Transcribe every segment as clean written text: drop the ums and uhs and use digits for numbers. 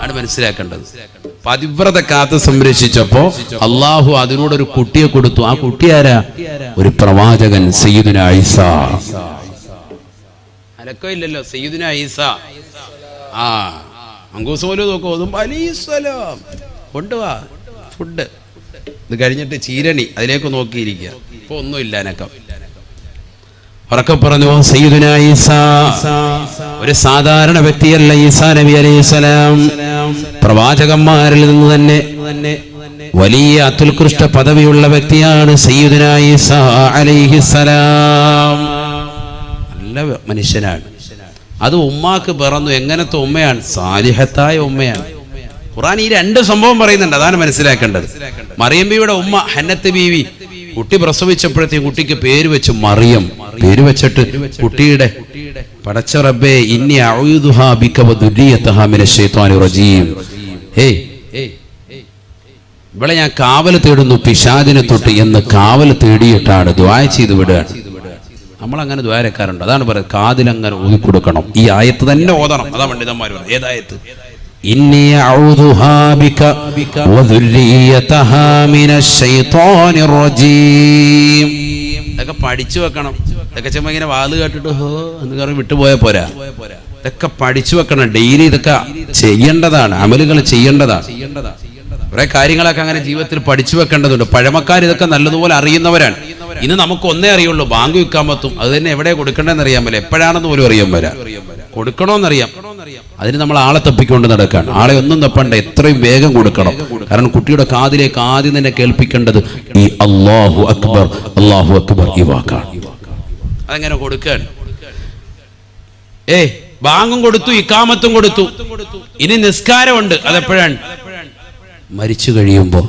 ആണ് മനസ്സിലാക്കേണ്ടത്. പതിവ്രത കാത്ത് സംരക്ഷിച്ചപ്പോ അള്ളാഹു അതിനോടൊരു കുട്ടിയെ കൊടുത്തു. ആ കുട്ടി ആരാ? ഒരു പ്രവാചകൻ, സയ്യിദുനാ ഈസാ. അലക്കോ ഇല്ലല്ലോ, സയ്യിദുനാ ഈസാ. അങ്കൂസ് പോലും നോക്കും, അലൈഹിസ്സലാം കൊണ്ടുവാ ഫുഡ്. ഇത് കഴിഞ്ഞിട്ട് ചീരണി അതിലേക്ക് നോക്കിയിരിക്കുക. ഇപ്പൊ ഒന്നുമില്ല അനക്കം. ഉറക്കെ പറഞ്ഞു, സയ്യിദുനാ ഈസാ ഒരു സാധാരണ വ്യക്തിയല്ല. ഈസാ നബി അലൈഹിസ്സലാം പ്രവാചകന്മാരിൽ നിന്ന് തന്നെ വലിയ അത്യുത്കൃഷ്ട പദവിയുള്ള വ്യക്തിയാണ് സയ്യിദുനാ ഈസാ അലൈഹിസ്സലാം. നല്ല മനുഷ്യനാണ്. അത് ഉമ്മാക്ക് പിറന്നു. എങ്ങനത്തെ ഉമ്മയാണ്? സാലിഹത്തായ ഉമ്മയാണ്. ഖുർആൻ ഈ രണ്ട് സംഭവം പറയുന്നുണ്ട്, അതാണ് മനസ്സിലാക്കേണ്ടത്. മറിയം ബീവിയുടെ ഉമ്മ ഹന്നത്ത് ബീവി കുട്ടി പ്രസവിച്ചപ്പോഴത്തേക്കും കുട്ടിക്ക് പേര് വെച്ചു മറിയം. പേര് വെച്ചിട്ട് കുട്ടിയുടെ പടച്ച റബ്ബേ ഇന്നി അഊദുഹാ ബിക വദുരിയതഹാ മിനശ് ശൈത്വാനിർ റജീം, ഇവിടെ ഞാൻ കാവല് തേടുന്നു പിശാചിനെ തൊട്ട് എന്ന് കാവല് തേടിയിട്ടാണ് ദുആ ചെയ്ത് വിടുകയാണ്. നമ്മളങ്ങനെ ദ്വാരക്കാരുണ്ട്. അതാണ് പറയുന്നത്, കാതിലങ്ങനെ ഊതിക്കൊടുക്കണം. ഈ ആയത്ത് തന്നെ ഓതണം. അതാ പണ്ഡിതന്മാർ പറയുന്നത്. ഏതായത്ത്? ഇന്നി അഊദുഹാ ബിക വദുരിയതഹാ മിനശ് ശൈത്വാനിർ റജീം. ഇതൊക്കെ പഠിച്ചു വെക്കണം. ഇതൊക്കെ ചുമ്മാ ഇങ്ങനെ വാത് കേട്ടിട്ട് ഹോ എന്ന് പറഞ്ഞ് വിട്ടുപോയാൽ പോരാ. ഇതൊക്കെ പഠിച്ചു വെക്കണം. ഡെയിലി ഇതൊക്കെ ചെയ്യേണ്ടതാണ്, അമലുകൾ ചെയ്യേണ്ടതാണ്. കുറെ കാര്യങ്ങളൊക്കെ അങ്ങനെ ജീവിതത്തിൽ പഠിച്ചു വെക്കേണ്ടതുണ്ട്. പഴമക്കാർ ഇതൊക്കെ നല്ലതുപോലെ അറിയുന്നവരാണ്. ഇന്ന് നമുക്ക് ഒന്നേ അറിയുള്ളൂ, ബാങ്ക് വിൽക്കാമത്തും. അത് തന്നെ എവിടെ കൊടുക്കണമെന്ന് അറിയാൻ പറ്റില്ല, എപ്പോഴാണെന്ന് പോലും അറിയാൻ വരാം. കൊടുക്കണമെന്നറിയാം, അതിന് നമ്മൾ ആളെ തപ്പിക്കൊണ്ട് നടക്കാണ്. ആളെ ഒന്നും തപ്പണ്ട, എത്രയും വേഗം കൊടുക്കണം. കാരണം കുട്ടിയുടെ കാതിലേക്ക് ആദ്യം തന്നെ കേൾപ്പിക്കേണ്ടത് ഈ അല്ലാഹു അക്ബർ, അല്ലാഹു അക്ബർ ഈ വാക്കാണ്. അതെങ്ങനെ കൊടുക്കാൻ? ബാങ്കും കൊടുത്തു, ഇഖാമത്തും കൊടുത്തു, ഇനി നിസ്കാരമുണ്ട്. അതെപ്പോഴാണ്? മരിച്ചു കഴിയുമ്പോ.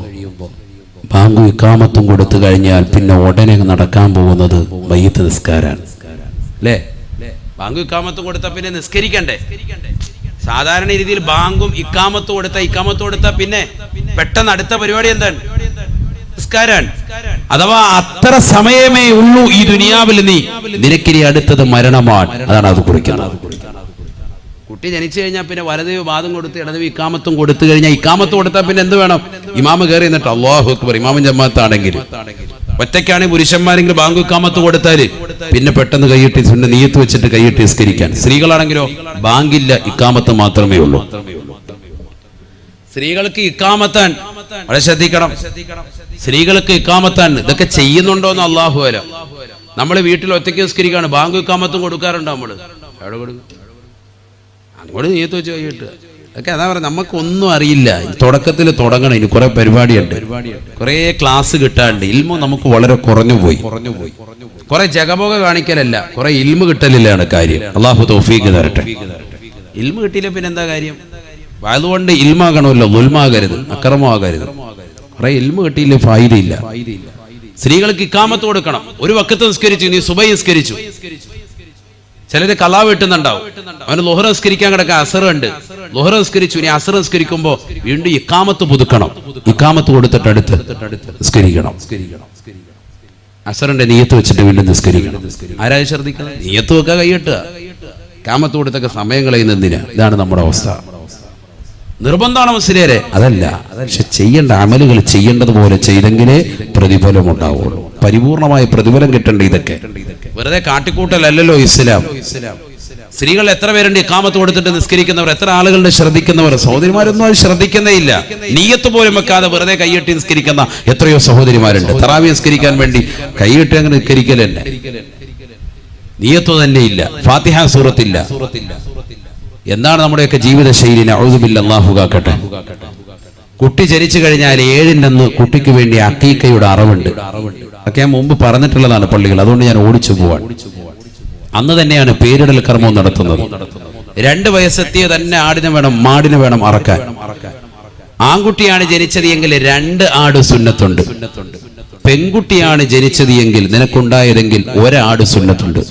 ബാങ്കും ഇഖാമത്തും കൊടുത്തു കഴിഞ്ഞാൽ പിന്നെ ഉടനെ നടക്കാൻ പോകുന്നത് മയ്യിത്ത് നിസ്കാരാണ്. അല്ലേ? ബാങ്കും ഇഖാമത്തും കൊടുത്താൽ പിന്നെ നിസ്കരിക്കണ്ടേ? സാധാരണ രീതിയിൽ ബാങ്കും ഇഖാമത്തും കൊടുത്താൽ പിന്നെ പെട്ടെന്ന് അടുത്ത പരിപാടി എന്താണ്? നിസ്കാരാണ്. അഥവാ അത്ര സമയമേ ഉള്ളൂ ഈ ദുനിയാവിൽ. നിനക്കിനി അടുത്തത് മരണമാണ്. അതാണ് അത് കുറിക്കുന്നത്. കുട്ടി ജനിച്ചു കഴിഞ്ഞാൽ പിന്നെ വലതുവി വാദം കൊടുത്ത് ഇടതുവി ഇഖാമത്തും കൊടുത്തു കഴിഞ്ഞാൽ, ഇഖാമത്ത് കൊടുത്താൽ പിന്നെ എന്ത് വേണം? ഇമാമ് കയറി എന്നിട്ട് അല്ലാഹു അക്ബർ. ഇമാമും ജമാഅത്താണെങ്കിൽ ഒറ്റയ്ക്കാണെങ്കിൽ പുരുഷന്മാരെങ്കിലും ബാങ്ക് ഇഖാമത്ത് കൊടുത്താൽ പിന്നെ പെട്ടെന്ന് കൈയിട്ട് നിയ്യത്ത് വെച്ചിട്ട് കൈയിട്ട് നിസ്കരിക്കാൻ. സ്ത്രീകളാണെങ്കിലോ ബാങ്കില്ല, ഇഖാമത്ത് മാത്രമേ ഉള്ളൂ. സ്ത്രീകൾക്ക് ഇഖാമത്താൻ വളരെ ശ്രദ്ധിക്കണം. സ്ത്രീകൾക്ക് ഇഖാമത്താൻ ഇതൊക്കെ ചെയ്യുന്നുണ്ടോന്ന് അല്ലാഹു അല. നമ്മൾ വീട്ടിൽ ഒറ്റയ്ക്ക് നിസ്കരിക്കാണ്, ബാങ്ക് ഇഖാമത്തും കൊടുക്കാറുണ്ടോ? നമ്മൾ എവിടെ കൊടുക്കും? അങ്ങോട്ട് നീയത്ത് വെച്ച് കഴിയിട്ട് ഒക്കെ. അതാ പറയുക, നമുക്കൊന്നും അറിയില്ല. തുടക്കത്തിൽ തുടങ്ങണം. ഇനി കുറെ പരിപാടിയുണ്ട്, കുറെ ക്ലാസ് കിട്ടാണ്ട്. ഇൽമു നമുക്ക് വളരെ കുറഞ്ഞു പോയി. കുറെ ജഗബോഗ കാണിക്കലല്ല, കുറെ ഇൽമു കിട്ടലില്ലാണ് കാര്യം. അള്ളാഹു തൗഫീഖ് തരട്ടെ. ഇൽമു കിട്ടിയില്ല പിന്നെ എന്താ കാര്യം? അതുകൊണ്ട് ഇൽമാകണമല്ലോ, ദുൽമാകരുത്, അക്രമമാകരുത്. കുറെ ഇൽമു കിട്ടിയില്ല, ഫായിദയില്ല. സ്ത്രീകൾക്ക് ഇഖാമത്ത് കൊടുക്കണം. ഒരു വഖത്ത് നിസ്കരിച്ചു, നീ സുബഹി നിസ്കരിച്ചു. ചിലര് കലാ വെട്ടുന്നുണ്ടാവും. അവന് ളുഹർ നിസ്കരിക്കാൻ കിടക്കാൻ അസർ ഉണ്ട്. ളുഹർ നിസ്കരിച്ചു, ഇനി അസർ നിസ്കരിക്കുമ്പോ വീണ്ടും ഇഖാമത്ത് പുതുക്കണം. ഇഖാമത്ത് കൊടുത്തിട്ട് അടുത്ത് നിസ്കരിക്കണം. അസറിന്റെ നിയ്യത്ത് വെച്ചിട്ട് വീണ്ടും നിസ്കരിക്കണം. ആരായി ശ്രദ്ധിക്കണം? നിയ്യത്ത് വെക്കുക, കൈയ്യട്ടുക. ഇഖാമത്ത് കൊടുത്തൊക്കെ സമയം കളയുന്നതിന്. ഇതാണ് നമ്മുടെ അവസ്ഥ. നിർബന്ധമാണ് മുസ്ലിയരെ? അതല്ല. പക്ഷെ ചെയ്യേണ്ട അമലുകൾ ചെയ്യേണ്ടതുപോലെ ചെയ്തെങ്കിലേ പ്രതിഫലം ഉണ്ടാവുള്ളൂ. പരിപൂർണമായ പ്രതിഫലം കിട്ടേണ്ട ഇതൊക്കെ വെറുതെ കാട്ടിക്കൂട്ടലല്ലോ ഇസ്ലാം. സ്ത്രീകൾ എത്ര പേരുണ്ട് ഇഖാമത്ത് കൊടുത്തിട്ട് നിസ്കരിക്കുന്നവർ? എത്ര ആളുകളുടെ ശ്രദ്ധിക്കുന്നവർ? സഹോദരിമാരൊന്നും അത് ശ്രദ്ധിക്കുന്നേ ഇല്ല. നിയ്യത്ത് പോലും വെക്കാതെ വെറുതെ കൈയ്യട്ടി നിസ്കരിക്കുന്ന എത്രയോ സഹോദരിമാരുണ്ട്. തറാവി നിസ്കരിക്കാൻ വേണ്ടി കൈയ്യട്ടി അങ്ങനെ നിസ്കരിക്കലന്നെ, നിയ്യത്ത് തന്നെ ഇല്ല, ഫാത്തിഹ സൂറത്തില്ല. എന്താണ് നമ്മുടെയൊക്കെ ജീവിത ശൈലി? നഊദു ബില്ലാഹി, അല്ലാഹു കാക്കട്ടെ. കുട്ടി ജനിച്ചു കഴിഞ്ഞാൽ 7 കുട്ടിക്ക് വേണ്ടി അഖീഖയുടെ അറവുണ്ട്. ഒക്കെ ഞാൻ മുമ്പ് പറഞ്ഞിട്ടുള്ളതാണ് പള്ളികൾ, അതുകൊണ്ട് ഞാൻ ഓടിച്ചു പോവാൻ. അന്ന് തന്നെയാണ് പേരിടൽ കർമ്മം നടത്തുന്നത്. 2 വയസ്സെത്തിയ തന്നെ ആടിനെ വേണം, മാടിനെ വേണം അറക്കാൻ. ആൺകുട്ടിയാണ് ജനിച്ചത് എങ്കിൽ 2 ആട് സുന്നത്തുണ്ട്. പെൺകുട്ടിയാണ് ജനിച്ചത് എങ്കിൽ, നിനക്കുണ്ടായതെങ്കിൽ 1 ആട് സുന്നത്തുണ്ട്.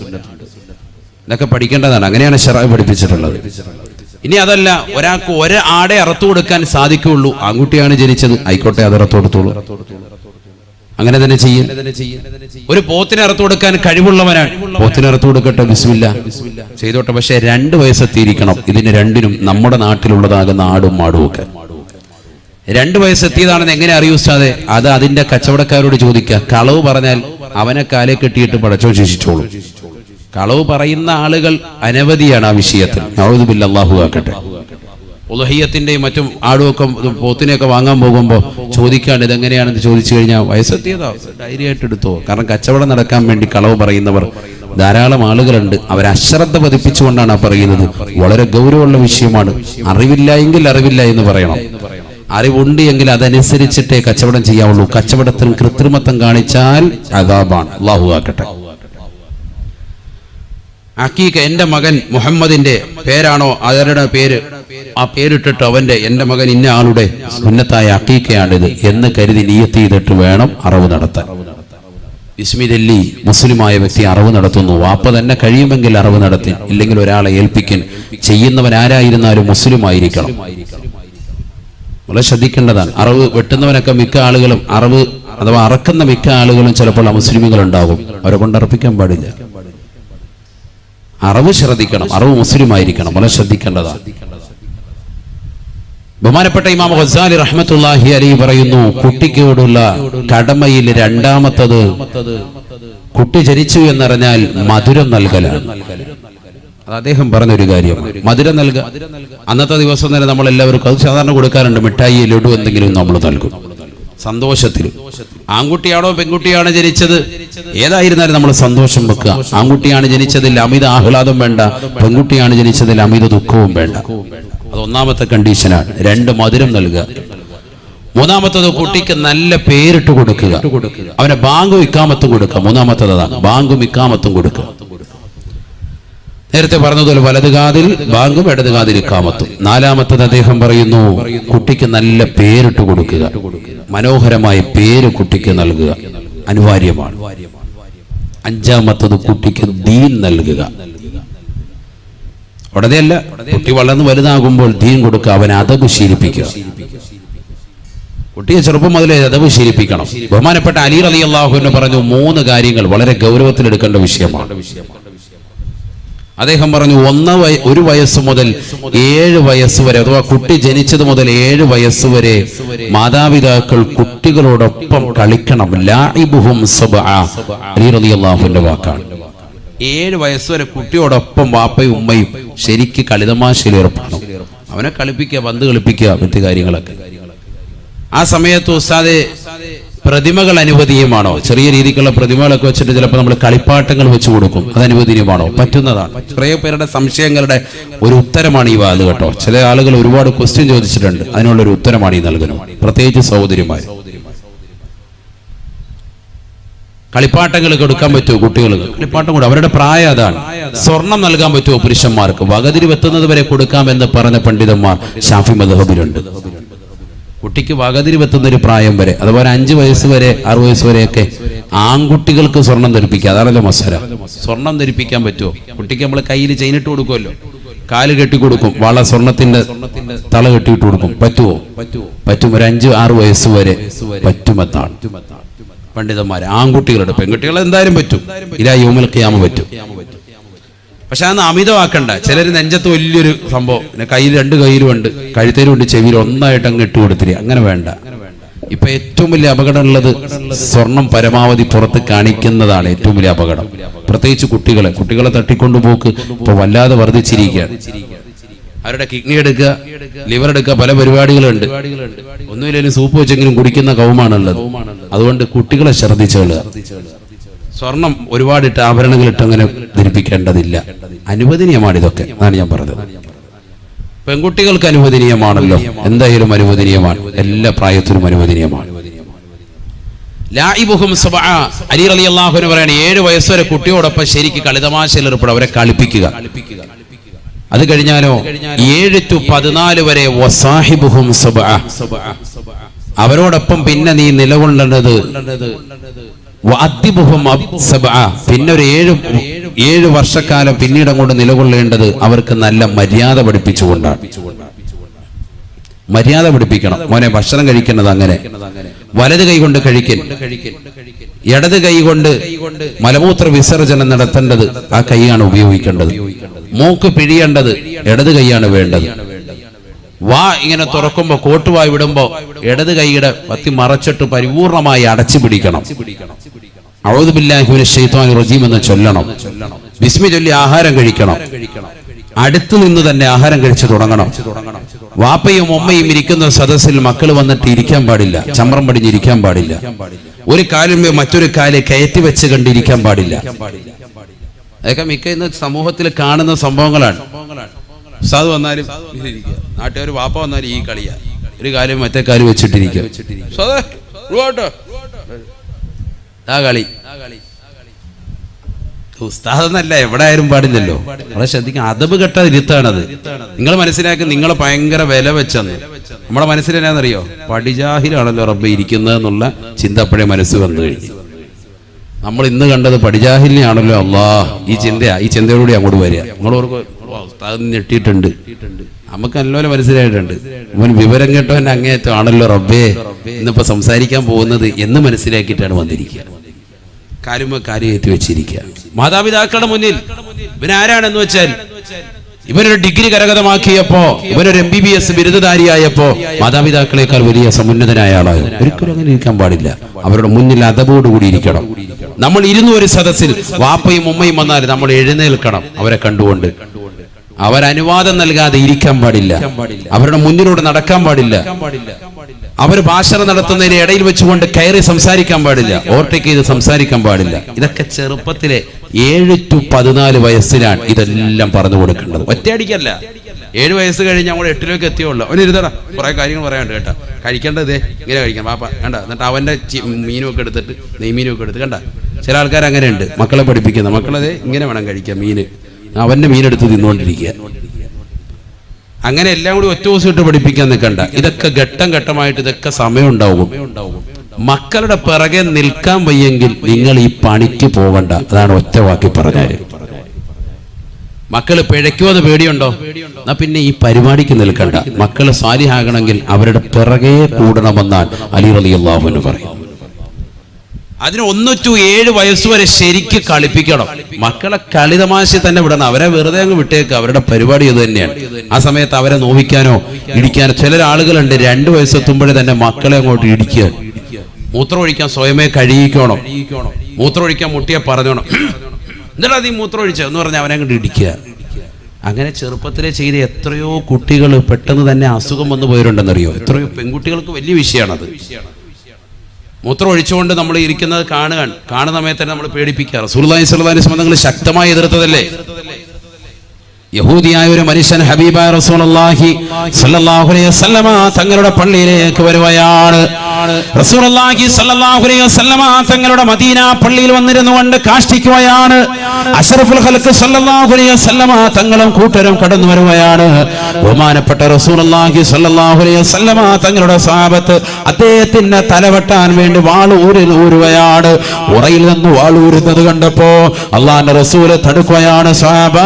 ഇതൊക്കെ പഠിക്കേണ്ടതാണ്. അങ്ങനെയാണ് ശറഅ പഠിപ്പിച്ചിട്ടുള്ളത്. ഇനി അതല്ല, ഒരാൾക്ക് 1 ആടെ അറുത്തു കൊടുക്കാൻ സാധിക്കുള്ളൂ. ആൺകുട്ടിയാണ് ജനിച്ചത്, ആയിക്കോട്ടെ, അത് അറുത്തു കൊടുത്തോളൂ. അങ്ങനെ തന്നെ ചെയ്യും. ഒരു പോത്തിനെ അറുത്തു കൊടുക്കാൻ കഴിവുള്ളവനാണ്, പോത്തിനെ അറുത്തു കൊടുക്കട്ടെ, ബിസ്മില്ലാ ചെയ്തോട്ടെ. പക്ഷെ 2 വയസ്സെത്തിയിരിക്കണം. ഇതിന് രണ്ടിനും നമ്മുടെ നാട്ടിലുള്ളതാകുന്ന ആടും മാടും ഒക്കെ 2 വയസ്സെത്തിയതാണെന്ന് എങ്ങനെ അറിയൂ ഉസ്താദേ? അത് അതിന്റെ കച്ചവടക്കാരോട് ചോദിക്കുക. കളവ് പറഞ്ഞാൽ അവനെ കാലെ കെട്ടിയിട്ട് പടച്ചോ ശിക്ഷിച്ചോളൂ. കളവ് പറയുന്ന ആളുകൾ അനവധിയാണ് ആ വിഷയത്തിൽ. അഊദു ബില്ലാഹി, അല്ലാഹു ആക്കട്ടെ. ഉളുഹിയ്യത്തിന്റെയും മറ്റും ആടുമൊക്കെ പോത്തിനെയൊക്കെ വാങ്ങാൻ പോകുമ്പോൾ ചോദിക്കാണ്ട് ഇതെങ്ങനെയാണെന്ന് ചോദിച്ചു കഴിഞ്ഞാൽ വയസ്സെത്തിയതോ ധൈര്യമായിട്ട് എടുത്തോ. കാരണം കച്ചവടം നടക്കാൻ വേണ്ടി കളവ് പറയുന്നവർ ധാരാളം ആളുകളുണ്ട്. അവരെ അശ്രദ്ധ പതിപ്പിച്ചുകൊണ്ടാണ് ആ പറയുന്നത്. വളരെ ഗൗരവമുള്ള വിഷയമാണ്. അറിവില്ല എങ്കിൽ അറിവില്ല എന്ന് പറയണം. അറിവുണ്ട് എങ്കിൽ അതനുസരിച്ചിട്ടേ കച്ചവടം ചെയ്യാവുള്ളൂ. കച്ചവടത്തിൽ കൃത്രിമത്വം കാണിച്ചാൽ അദാബാണ്. അല്ലാഹു ആക്കട്ടെ. അക്കീക്ക, എന്റെ മകൻ മുഹമ്മദിന്റെ പേരാണോ അവരുടെ പേര്, ആ പേരിട്ടിട്ട് എന്റെ മകൻ ഇന്ന ആളുടെ സുന്നത്തായ അക്കീക്കയാണിത് എന്ന് കരുതി നിയത്ത് ചെയ്തിട്ട് വേണം അറവ് നടത്താൻ. ബിസ്മില്ലി മുസ്ലിമായ വ്യക്തി അറവ് നടത്തുന്നു. വാപ്പ തന്നെ കഴിയുമെങ്കിൽ അറവ് നടത്തി, ഇല്ലെങ്കിൽ ഒരാളെ ഏൽപ്പിക്കൻ. ചെയ്യുന്നവൻ ആരായിരുന്നാലും മുസ്ലിം ആയിരിക്കണം. വളരെ ശ്രദ്ധിക്കേണ്ടതാണ്. അറവ് വെട്ടുന്നവനൊക്കെ മിക്ക ആളുകളും, അറവ് അഥവാ അറക്കുന്ന മിക്ക ആളുകളും ചിലപ്പോൾ അമുസ്ലിമുകൾ ഉണ്ടാകും. അവരെ കൊണ്ട് അറപ്പിക്കാൻ പാടില്ല. അറവ് ശ്രദ്ധിക്കണം. അറവ് മുസ്ലിം ആയിരിക്കണം. വളരെ ശ്രദ്ധിക്കേണ്ടതാണ്. ബഹുമാനപ്പെട്ട ഇമാം ഗസാലി റഹ്മത്തുള്ളാഹി അലൈഹി പറയുന്നു, കുട്ടിക്കോടുള്ള കടമയിൽ രണ്ടാമത്തത്, കുട്ടി ജനിച്ചു എന്നറിഞ്ഞാൽ മധുരം നൽകലാണ്. അത് അദ്ദേഹം പറഞ്ഞൊരു കാര്യം. മധുരം നൽകുക. അന്നത്തെ ദിവസം തന്നെ നമ്മൾ എല്ലാവർക്കും അത് സാധാരണ കൊടുക്കാറുണ്ട്. മിഠായി, ലഡു എന്തെങ്കിലും നമ്മൾ നൽകും സന്തോഷത്തിൽ. ആൺകുട്ടിയാണോ പെൺകുട്ടിയാണോ ജനിച്ചത്, ഏതായിരുന്നാലും നമ്മൾ സന്തോഷം വെക്കുക. ആൺകുട്ടിയാണ് ജനിച്ചതിൽ അമിത ആഹ്ലാദം വേണ്ട, പെൺകുട്ടിയാണ് ജനിച്ചതിൽ അമിത ദുഃഖവും വേണ്ട. അത് ഒന്നാമത്തെ കണ്ടീഷനാണ്. 2 മധുരം നൽകുക. മൂന്നാമത്തത് കുട്ടിക്ക് നല്ല പേരിട്ട് കൊടുക്കുക. അവനെ ബാങ്കും ഇക്കാമത്തും കൊടുക്കുക. മൂന്നാമത്തതാണ് ബാങ്കും ഇക്കാമത്തും കൊടുക്കുക. നേരത്തെ പറഞ്ഞതുപോലെ വലത് കാതിൽ ബാങ്കും ഇടത് കാതിൽ ഇക്കാമത്തും. നാലാമത്തത് അദ്ദേഹം പറയുന്നു, കുട്ടിക്ക് നല്ല പേരിട്ട് കൊടുക്കുക. മനോഹരമായ പേര് കുട്ടിക്ക് നൽകുക അനിവാര്യമാണ്. 5-മത്തത് കുട്ടിക്ക് ദീൻ നൽകുക. ഉടനെയല്ല, കുട്ടി വളർന്ന് വലുതാകുമ്പോൾ ദീൻ കൊടുക്കുക. അവനെ അദബ് ശീലിപ്പിക്കുക. കുട്ടിയെ ചെറുപ്പം മുതലേ അദബ് ശീലിപ്പിക്കണം. ബഹുമാനപ്പെട്ട അലി റളിയല്ലാഹു അൻഹു പറഞ്ഞു 3 കാര്യങ്ങൾ വളരെ ഗൗരവത്തിലെടുക്കേണ്ട വിഷയമാണ്. അദ്ദേഹം പറഞ്ഞു, 1 വയസ്സ് മുതൽ 7 വയസ്സ് വരെ, അഥവാ കുട്ടി ജനിച്ചത് മുതൽ 7 വയസ്സ് വരെ മാതാപിതാക്കൾ കുട്ടികളോടൊപ്പം കളിക്കണം. ലാഇബുഹും സബ്അ, അലി റളിയല്ലാഹു അൻഹു വാക്കാണ്. 7 വയസ്സ് വരെ കുട്ടിയോടൊപ്പം വാപ്പയും ഉമ്മയും ശരിക്ക് കളിതമാശയിൽ ഏർപ്പെടണം. അവനെ കളിപ്പിക്കുക, പന്ത് കളിപ്പിക്കുക, മറ്റു കാര്യങ്ങളൊക്കെ. ആ സമയത്ത് ഉസ്താദെ പ്രതിമകൾ അനുവദനീയമാണോ? ചെറിയ രീതിക്കുള്ള പ്രതിമകളൊക്കെ വെച്ചിട്ട് ചിലപ്പോൾ നമ്മൾ കളിപ്പാട്ടങ്ങൾ വെച്ച് കൊടുക്കും. അത് അനുവദനീയമാണോ? പറ്റുന്നതാണ്. കുറേ പേരുടെ സംശയങ്ങളുടെ ഒരു ഉത്തരമാണ് ഈ വാത് കേട്ടോ. ചില ആളുകൾ ഒരുപാട് ക്വസ്റ്റ്യൻ ചോദിച്ചിട്ടുണ്ട്. അതിനുള്ളൊരു ഉത്തരമാണ് ഈ നൽകുന്നത്. പ്രത്യേകിച്ച് സഹോദരിമാർ, കളിപ്പാട്ടങ്ങൾ കൊടുക്കാൻ പറ്റുമോ കുട്ടികൾക്ക്? കളിപ്പാട്ടം കൂടെ അവരുടെ പ്രായം അതാണ്. സ്വർണം നൽകാൻ പറ്റുമോ പുരുഷന്മാർക്ക്? വകതിരിവ് എത്തുന്നത് വരെ കൊടുക്കാമെന്ന് പറഞ്ഞ പണ്ഡിതന്മാർ ഷാഫി മദ്ഹബിലുണ്ട്. കുട്ടിക്ക് വകതിരിവെത്തുന്നൊരു പ്രായം വരെ, അതുപോലെ 5 വയസ്സ് വരെ 6 വയസ്സ് വരെയൊക്കെ ആൺകുട്ടികൾക്ക് സ്വർണം ധരിപ്പിക്കുക. അതാണല്ലോ മസല. സ്വർണം ധരിപ്പിക്കാൻ പറ്റുമോ കുട്ടിക്ക്? നമ്മൾ കയ്യിൽ ചെയിനിട്ട് കൊടുക്കുമല്ലോ, കാല് കെട്ടിക്കൊടുക്കും, വള സ്വർണത്തിന്റെ തള കെട്ടിയിട്ട് കൊടുക്കും. പറ്റുമോ? പറ്റും. ഒരു 5-6 വയസ്സ് വരെ പറ്റുമെന്നാണ് പണ്ഡിതന്മാർ. ആൺകുട്ടികളുടെ, പെൺകുട്ടികളെ എന്തായാലും പറ്റും. ഇലാ യൗമിൽ ഖിയാമ പറ്റും. പക്ഷെ അതൊന്നും അമിതമാക്കണ്ട. ചിലർ നെഞ്ചത്ത് വലിയൊരു സംഭവം, കയ്യിൽ 2 കയ്യിലും ഉണ്ട്, കഴുത്തേലും ഉണ്ട്, ചെവിയിൽ ഒന്നായിട്ട് അങ്ങ് ഇട്ട് കൊടുത്തില്ല. അങ്ങനെ വേണ്ട. ഇപ്പൊ ഏറ്റവും വലിയ അപകടം ഉള്ളത് സ്വർണം പരമാവധി പുറത്ത് കാണിക്കുന്നതാണ് ഏറ്റവും വലിയ അപകടം. പ്രത്യേകിച്ച് കുട്ടികളെ തട്ടിക്കൊണ്ടുപോക്ക് ഇപ്പൊ വല്ലാതെ വർദ്ധിച്ചിരിക്കുകയാണ്. അവരുടെ കിഡ്നി എടുക്കുക, ലിവർ എടുക്കുക, പല പരിപാടികളുണ്ട്. ഒന്നുമില്ലെങ്കിലും സൂപ്പ് വെച്ചെങ്കിലും കുടിക്കുന്ന കൗമാണുള്ളത്. അതുകൊണ്ട് കുട്ടികളെ ശ്രദ്ധിച്ചോളുക. സ്വർണം ഒരുപാടിട്ട് ആഭരണങ്ങൾ ഇട്ട് അങ്ങനെ ധരിപ്പിക്കേണ്ടതില്ല. അനുവദനീയമാണ് ഇതൊക്കെ, അതാണ് ഞാൻ പറഞ്ഞത്. പെൺകുട്ടികൾക്ക് അനുവദനീയമാണല്ലോ, എന്തായാലും അനുവദനീയമാണ്. എല്ലാ പ്രായത്തിലും അനുവദനീയമാണ്. ലാഇബുഹും സബ്അ, അലി റളിയല്ലാഹു അൻഹു പറയാണ് 7 വയസ്സ് വരെ കുട്ടിയോടൊപ്പം ശരിക്ക് കളിതമാശയിൽ ഏർപ്പെടുക, അവരെ കളിപ്പിക്കുക. അത് കഴിഞ്ഞാലോ 7 to 14 വരെ വസാഹിബുഹും സബ്അ, അവരോടൊപ്പം പിന്നെ നീ നിലകൊള്ളേണ്ടത് പിന്നെ ഒരു 7 വർഷക്കാലം പിന്നീട് അങ്ങോട്ട് നിലകൊള്ളേണ്ടത് അവർക്ക് നല്ല മര്യാദ പഠിപ്പിച്ചുകൊണ്ടാണ്. മര്യാദ പഠിപ്പിക്കണം. മോനെ ഭക്ഷണം കഴിക്കുന്നത് അങ്ങനെ, വലത് കൈ കൊണ്ട് കഴിക്കൽ, ഇടത് കൈ കൊണ്ട് മലമൂത്ര വിസർജനം നടത്തേണ്ടത് ആ കൈയാണ് ഉപയോഗിക്കേണ്ടത്. മൂക്ക് പിഴിയേണ്ടത് ഇടത് കൈയാണ് വേണ്ടത്. വാ ഇങ്ങനെ തുറക്കുമ്പോ കോട്ടുവായി വിടുമ്പോ ഇടത് കൈയുടെ പത്തി മറച്ചിട്ട് പരിപൂർണമായി അടച്ചു പിടിക്കണം. അഊദു ബില്ലാഹി മിനശ് ശൈത്വാനിർ റജീം എന്ന് ചൊല്ലണം. ബിസ്മി ചൊല്ലി ആഹാരം കഴിക്കണം. അടുത്തു നിന്ന് തന്നെ ആഹാരം കഴിച്ചു തുടങ്ങണം. വാപ്പയും ഉമ്മയും ഇരിക്കുന്ന സദസ്സിൽ മക്കൾ വന്നിട്ട് ഇരിക്കാൻ പാടില്ല, ചമ്രം പടിഞ്ഞിരിക്കാൻ പാടില്ല, ഒരു കാലുമേ മറ്റൊരു കാല് കയറ്റി വെച്ച് കണ്ടിരിക്കാൻ പാടില്ല. അതൊക്കെ മിക്ക ഇന്ന് സമൂഹത്തിൽ കാണുന്ന സംഭവങ്ങളാണ്. ഉസ്താദ് വന്നാലും നാട്ടുകാർ വാപ്പ വന്നാലും ഈ കളിയാ, ഒരു കാലും മറ്റേ കാല് വെച്ചിട്ടിരിക്കുക. ആ കളി ഉസ്താദെന്നല്ല, എവിടെ ആയാലും പാടില്ലല്ലോ. നമ്മളെ ശ്രദ്ധിക്കാൻ അതബ് കെട്ട ഇരുത്താണത്. നിങ്ങൾ മനസ്സിലാക്കി നിങ്ങളെ ഭയങ്കര വില വെച്ചെന്ന് നമ്മളെ മനസ്സിലെന്നാന്നറിയോ? പടിജാഹിലാണല്ലോ റബ്ബ് ഇരിക്കുന്നത് എന്നുള്ള ചിന്ത അപ്പോഴേ മനസ്സ് വന്നു കഴിഞ്ഞു. നമ്മൾ ഇന്ന് കണ്ടത് പടിജാഹിലിനെയാണല്ലോ. അള്ളാഹ് ഈ ചിന്തയോടുകൂടി അങ്ങോട്ട് വരിക. നിങ്ങളോർക്ക് ഉസ്താദ് ഞെട്ടിയിട്ടുണ്ട്, നമുക്ക് നല്ലപോലെ മനസ്സിലായിട്ടുണ്ട്. അവൻ വിവരം കേട്ടവൻ അങ്ങേയറ്റം ആണല്ലോ റബ്ബേ ഇന്നിപ്പോ സംസാരിക്കാൻ പോകുന്നത് എന്ന് മനസ്സിലാക്കിയിട്ടാണ് വന്നിരിക്കുക. കാലുമ കാര്യേറ്റി വെച്ചിരിക്കുക. മാതാപിതാക്കളുടെ മുന്നിൽ ഇവനാരാണെന്ന് വെച്ചാൽ ഇവനൊരു ഡിഗ്രി കരഗതമാക്കിയപ്പോ, ഇവനൊരു MBBS ബിരുദധാരിയായപ്പോ മാതാപിതാക്കളെക്കാൾ വലിയ സമുന്നതനായ ആളാണ്. ഒരിക്കലും അങ്ങനെ ഇരിക്കാൻ പാടില്ല. അവരുടെ മുന്നിൽ അതബോടുകൂടി ഇരിക്കണം. നമ്മൾ ഇരുന്ന ഒരു സദസ്സിൽ വാപ്പയും ഉമ്മയും വന്നാൽ നമ്മൾ എഴുന്നേൽക്കണം. അവരെ കണ്ടുകൊണ്ട് അവരനുവാദം നൽകാതെ ഇരിക്കാൻ പാടില്ല. അവരുടെ മുന്നിലൂടെ നടക്കാൻ പാടില്ല. അവർ ഭാഷണം നടത്തുന്നതിന് ഇടയിൽ വെച്ചുകൊണ്ട് കയറി സംസാരിക്കാൻ പാടില്ല. ഓവർടേക്ക് ചെയ്ത് സംസാരിക്കാൻ പാടില്ല. ഇതൊക്കെ ചെറുപ്പത്തിലെ 7 to 14 വയസ്സിലാണ് ഇതെല്ലാം പറഞ്ഞു കൊടുക്കേണ്ടത്. ഒറ്റയടിക്കല്ല. 7 വയസ്സ് കഴിഞ്ഞ് നമ്മൾ 8ലേക്ക് എത്തിയുള്ളൂ. അവന് ഇരുതടാ, കുറെ കാര്യങ്ങൾ പറയാനുണ്ട് കേട്ടോ. കഴിക്കേണ്ടത് ഇങ്ങനെ കഴിക്കാം പാപ്പ കണ്ട. എന്നിട്ട് അവന്റെ മീനുമൊക്കെ എടുത്തിട്ട് നെയ്മീനുമൊക്കെ എടുത്ത് കണ്ട. ചില ആൾക്കാർ അങ്ങനെയുണ്ട്, മക്കളെ പഠിപ്പിക്കുന്ന മക്കളതെ ഇങ്ങനെ വേണം കഴിക്കാം മീന്, അവന്റെ മീനെടുത്ത് തിന്നുകൊണ്ടിരിക്കുക. അങ്ങനെ എല്ലാം കൂടി ഒറ്റ ദിവസം ഇട്ട് പഠിപ്പിക്കാൻ നിൽക്കണ്ട. ഇതൊക്കെ ഘട്ടം ഘട്ടമായിട്ട് ഇതൊക്കെ സമയം ഉണ്ടാവും. മക്കളുടെ പിറകെ നിൽക്കാൻ വയ്യെങ്കിൽ നിങ്ങൾ ഈ പണിക്ക് പോകണ്ട. അതാണ് ഒറ്റ വാക്കി പറഞ്ഞാല്. മക്കള് പിഴയ്ക്കുമെന്ന് പേടിയുണ്ടോ? എന്നാ പിന്നെ ഈ പരിപാടിക്ക് നിൽക്കണ്ട. മക്കള് സാലിഹാകണമെങ്കിൽ അവരുടെ പിറകെ കൂടണമെന്നാണ് അലി റളിയല്ലാഹു അൻഹു പറയും. അതിന് 1 to 7 വയസ്സുവരെ ശരിക്ക് കളിപ്പിക്കണം. മക്കളെ കളിതമാശ തന്നെ വിടണം. അവരെ വെറുതെ അങ്ങ് വിട്ടേക്ക്. അവരുടെ പരിപാടി ഇത് തന്നെയാണ്. ആ സമയത്ത് അവരെ നോവിക്കാനോ ഇടിക്കാനോ ചില ആളുകളുണ്ട്. 2 വയസ്സെത്തുമ്പോഴേ തന്നെ മക്കളെ അങ്ങോട്ട് ഇടിക്കുക. മൂത്രം ഒഴിക്കാൻ സ്വയമേ കഴിയിക്കണം. മൂത്രം ഒഴിക്കാൻ മുട്ടിയെ പറഞ്ഞോണം. എന്നിട്ടാ നീ മൂത്രം ഒഴിച്ച എന്ന് പറഞ്ഞാൽ അവനെ അങ്ങോട്ട് ഇടിക്കുക. അങ്ങനെ ചെറുപ്പത്തിലെ ചെയ്ത എത്രയോ കുട്ടികൾ പെട്ടെന്ന് തന്നെ അസുഖം വന്നു പോയിട്ടുണ്ടെന്നറിയോ? എത്രയോ പെൺകുട്ടികൾക്ക് വലിയ വിഷയമാണത്. മൂത്രം ഒഴിച്ചുകൊണ്ട് നമ്മൾ ഇരിക്കുന്നത് കാണുന്ന സമയത്ത് തന്നെ നമ്മൾ പേടിപ്പിക്കുക. റസൂലുള്ളാഹി സ്വല്ലല്ലാഹു അലൈഹി വസല്ലം തങ്ങൾ ശക്തമായി എതിർത്തതല്ലേ? യഹൂദിയായ ഒരു മനുഷ്യൻ ഹബീബായ റസൂലുള്ളാഹി സ്വല്ലല്ലാഹു അലൈഹി വസല്ലമ തങ്ങളുടെ പള്ളിയിലേക്ക് വരുകയാണ്. റസൂലുള്ളാഹി സ്വല്ലല്ലാഹു അലൈഹി വസല്ലമ തങ്ങളുടെ മദീന പള്ളിയിൽ വന്നിരുന്നുകൊണ്ട് കാഷ്ടിക്കുകയാണ്. അഷ്റഫുൽ ഖൽഖ് സ്വല്ലല്ലാഹു അലൈഹി വസല്ലമ തങ്ങളും കൂട്ടരും കടന്നു വരുകയാണ്. ബഹുമാനപ്പെട്ട റസൂലുള്ളാഹി സ്വല്ലല്ലാഹു അലൈഹി വസല്ലമ തങ്ങളുടെ സ്വഹാബത്ത് അദ്ദേഹത്തിന്റെ തലവെട്ടാൻ വേണ്ടി വാളൂരുകയാണ്. ഉറയിൽ നിന്ന് വാളൂരുന്നത് കണ്ടപ്പോ അല്ലാഹുവിന്റെ റസൂൽ തടുക്കുകയാണ്. സ്വഹാബ,